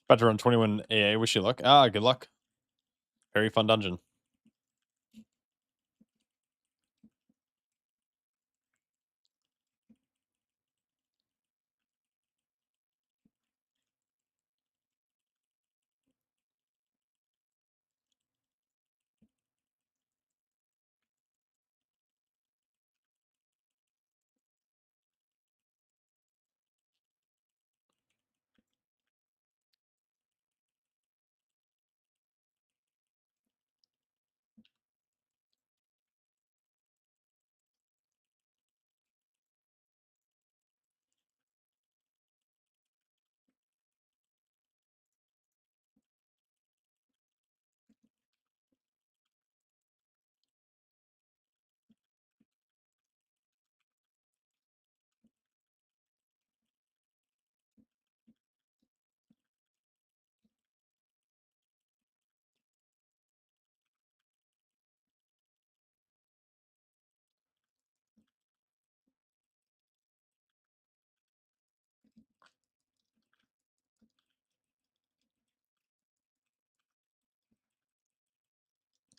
About to run 21 AA. Wish you luck. Ah, good luck. Very fun dungeon.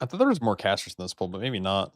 I thought there was more casters in this pool, but maybe not.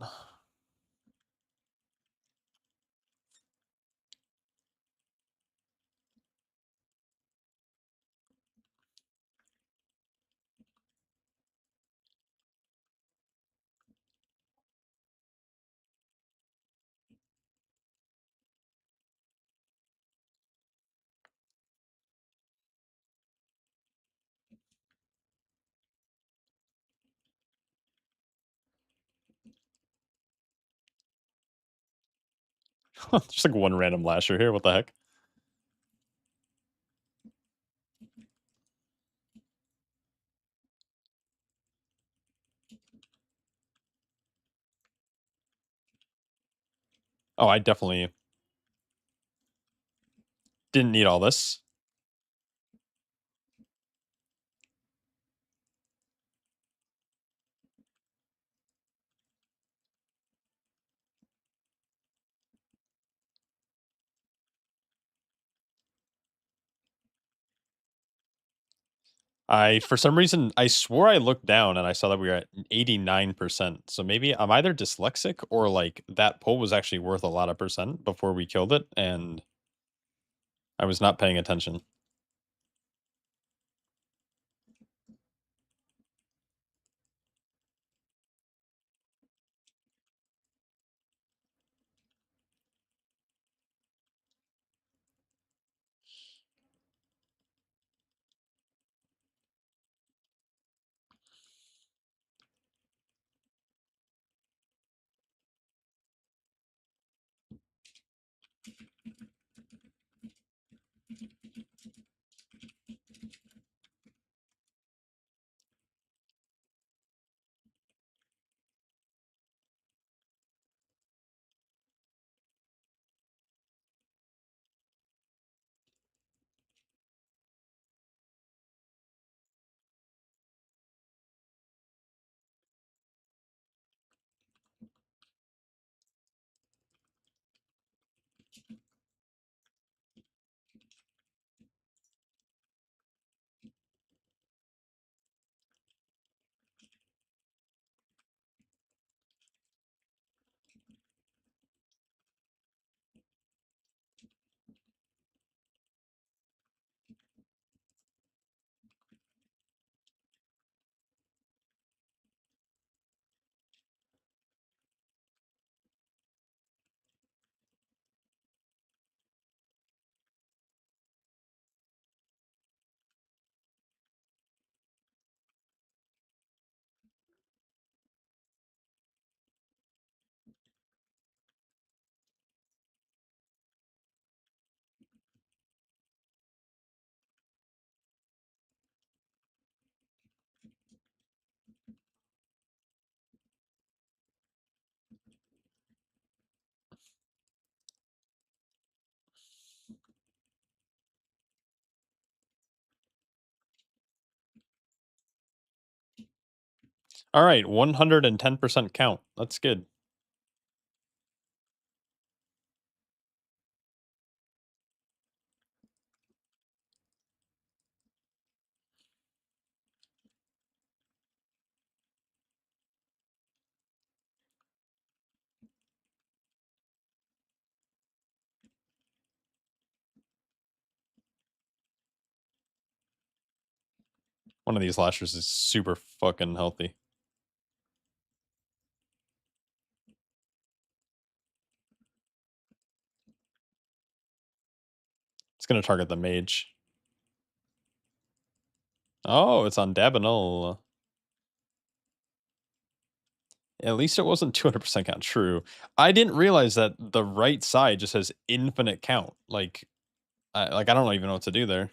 Just like one random lasher here. What the heck? Oh, I definitely didn't need all this. For some reason, I swore I looked down and I saw that we were at 89%. So maybe I'm either dyslexic or like that pull was actually worth a lot of percent before we killed it, and I was not paying attention. All right, 110% count. That's good. One of these lashers is super fucking healthy. It's gonna target the mage. Oh, it's on Dabinol. At least it wasn't 200% count. True. I didn't realize that the right side just has infinite count. Like I don't even know what to do there.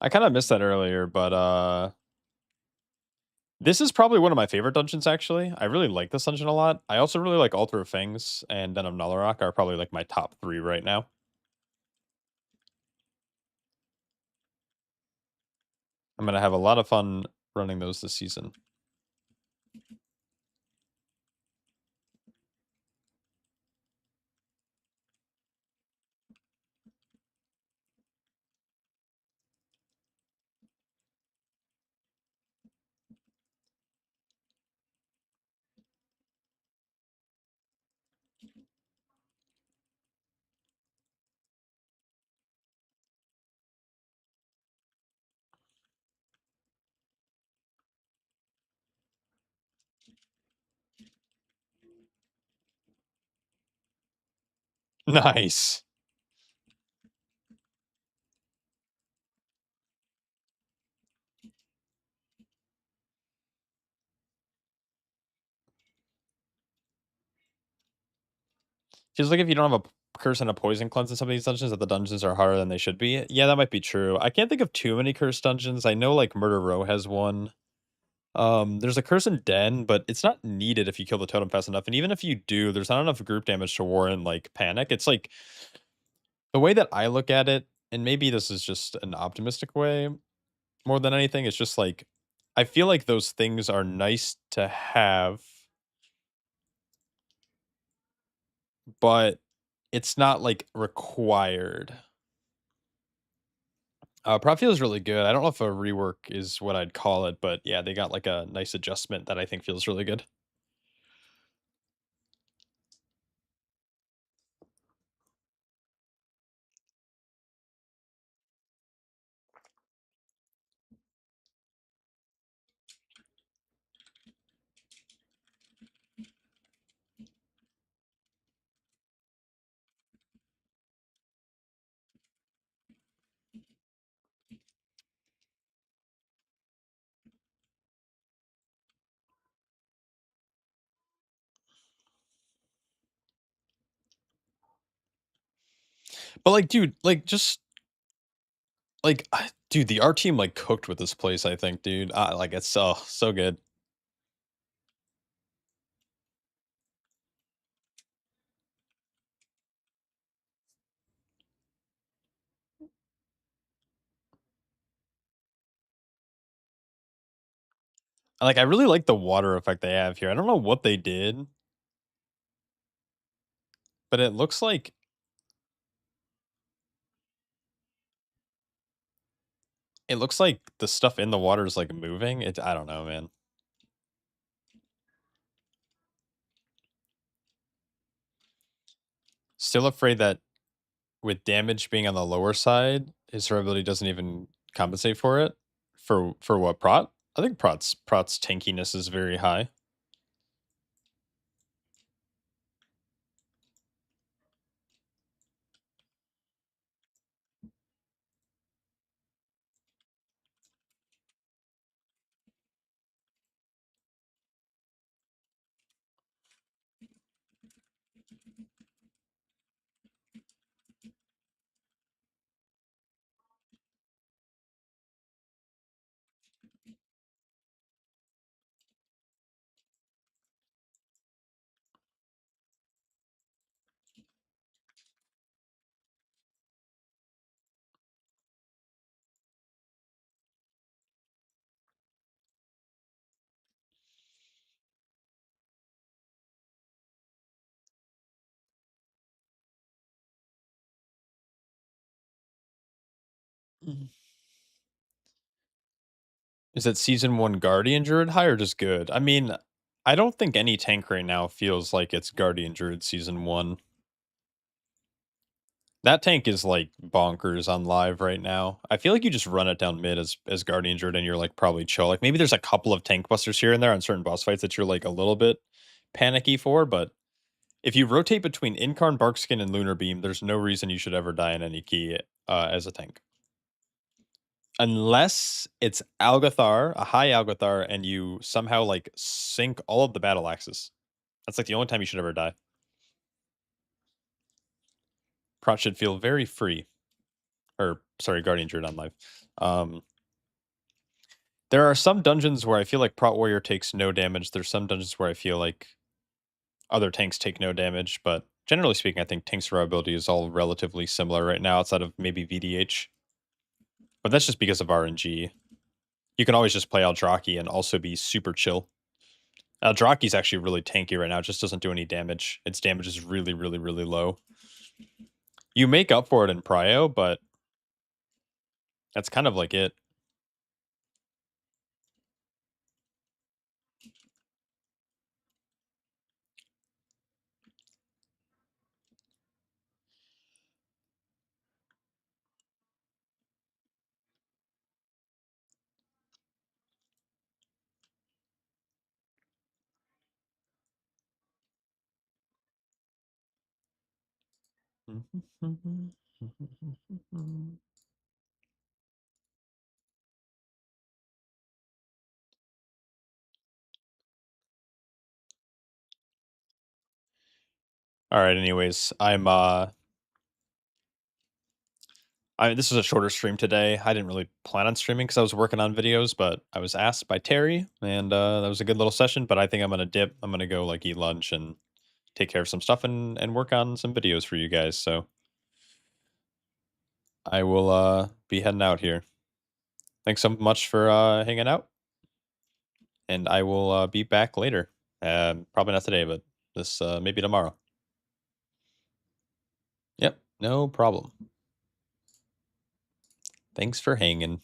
I kind of missed that earlier, but this is probably one of my favorite dungeons actually. I really like this dungeon a lot. I also really like Altar of Fangs and Den of Nullarok are probably like my top 3 right now. I'm gonna have a lot of fun running those this season. Nice. Feels like if you don't have a curse and a poison cleanse in some of these dungeons, that the dungeons are harder than they should be. Yeah, that might be true. I can't think of too many cursed dungeons. I know like Murder Row has one. There's a curse in Den, but it's not needed if you kill the totem fast enough. And even if you do, there's not enough group damage to warrant like panic. It's like the way that I look at it, and maybe this is just an optimistic way more than anything. It's just like I feel like those things are nice to have, but it's not like required. Prop feels really good. I don't know if a rework is what I'd call it, but yeah, they got like a nice adjustment that I think feels really good. But like, dude, like just like, dude, the art team like cooked with this place. I think, dude, like it's so good. Like, I really like the water effect they have here. I don't know what they did, but it looks like the stuff in the water is like moving. I don't know, man. Still afraid that with damage being on the lower side, his durability doesn't even compensate for it. For what Prot? I think Prot's tankiness is very high. Is it season 1 Guardian Druid high or just good? I mean, I don't think any tank right now feels like it's Guardian Druid season 1. That tank is, like, bonkers on live right now. I feel like you just run it down mid as Guardian Druid and you're, like, probably chill. Like, maybe there's a couple of tank busters here and there on certain boss fights that you're, like, a little bit panicky for, but if you rotate between Incarn, Barkskin, and Lunar Beam, there's no reason you should ever die in any key, as a tank. Unless it's Algathar, a high Algathar, and you somehow, like, sync all of the battle axes. That's, like, the only time you should ever die. Prot should feel very free. Or, sorry, Guardian Druid on live. There are some dungeons where I feel like Prot Warrior takes no damage. There's some dungeons where I feel like other tanks take no damage, but generally speaking, I think tank survivability is all relatively similar right now, outside of maybe VDH. But that's just because of RNG. You can always just play Eldraki and also be super chill. Eldraki's actually really tanky right now. It just doesn't do any damage. Its damage is really, really, really low. You make up for it in Prio, but that's kind of like it. All right, anyways, this is a shorter stream today. I didn't really plan on streaming because I was working on videos, but I was asked by Terry, and that was a good little session. But I think I'm gonna dip. I'm gonna go like eat lunch and take care of some stuff and work on some videos for you guys. So I will be heading out here. Thanks so much for hanging out, and I will be back later. Probably not today, but this maybe tomorrow. Yep, no problem. Thanks for hanging.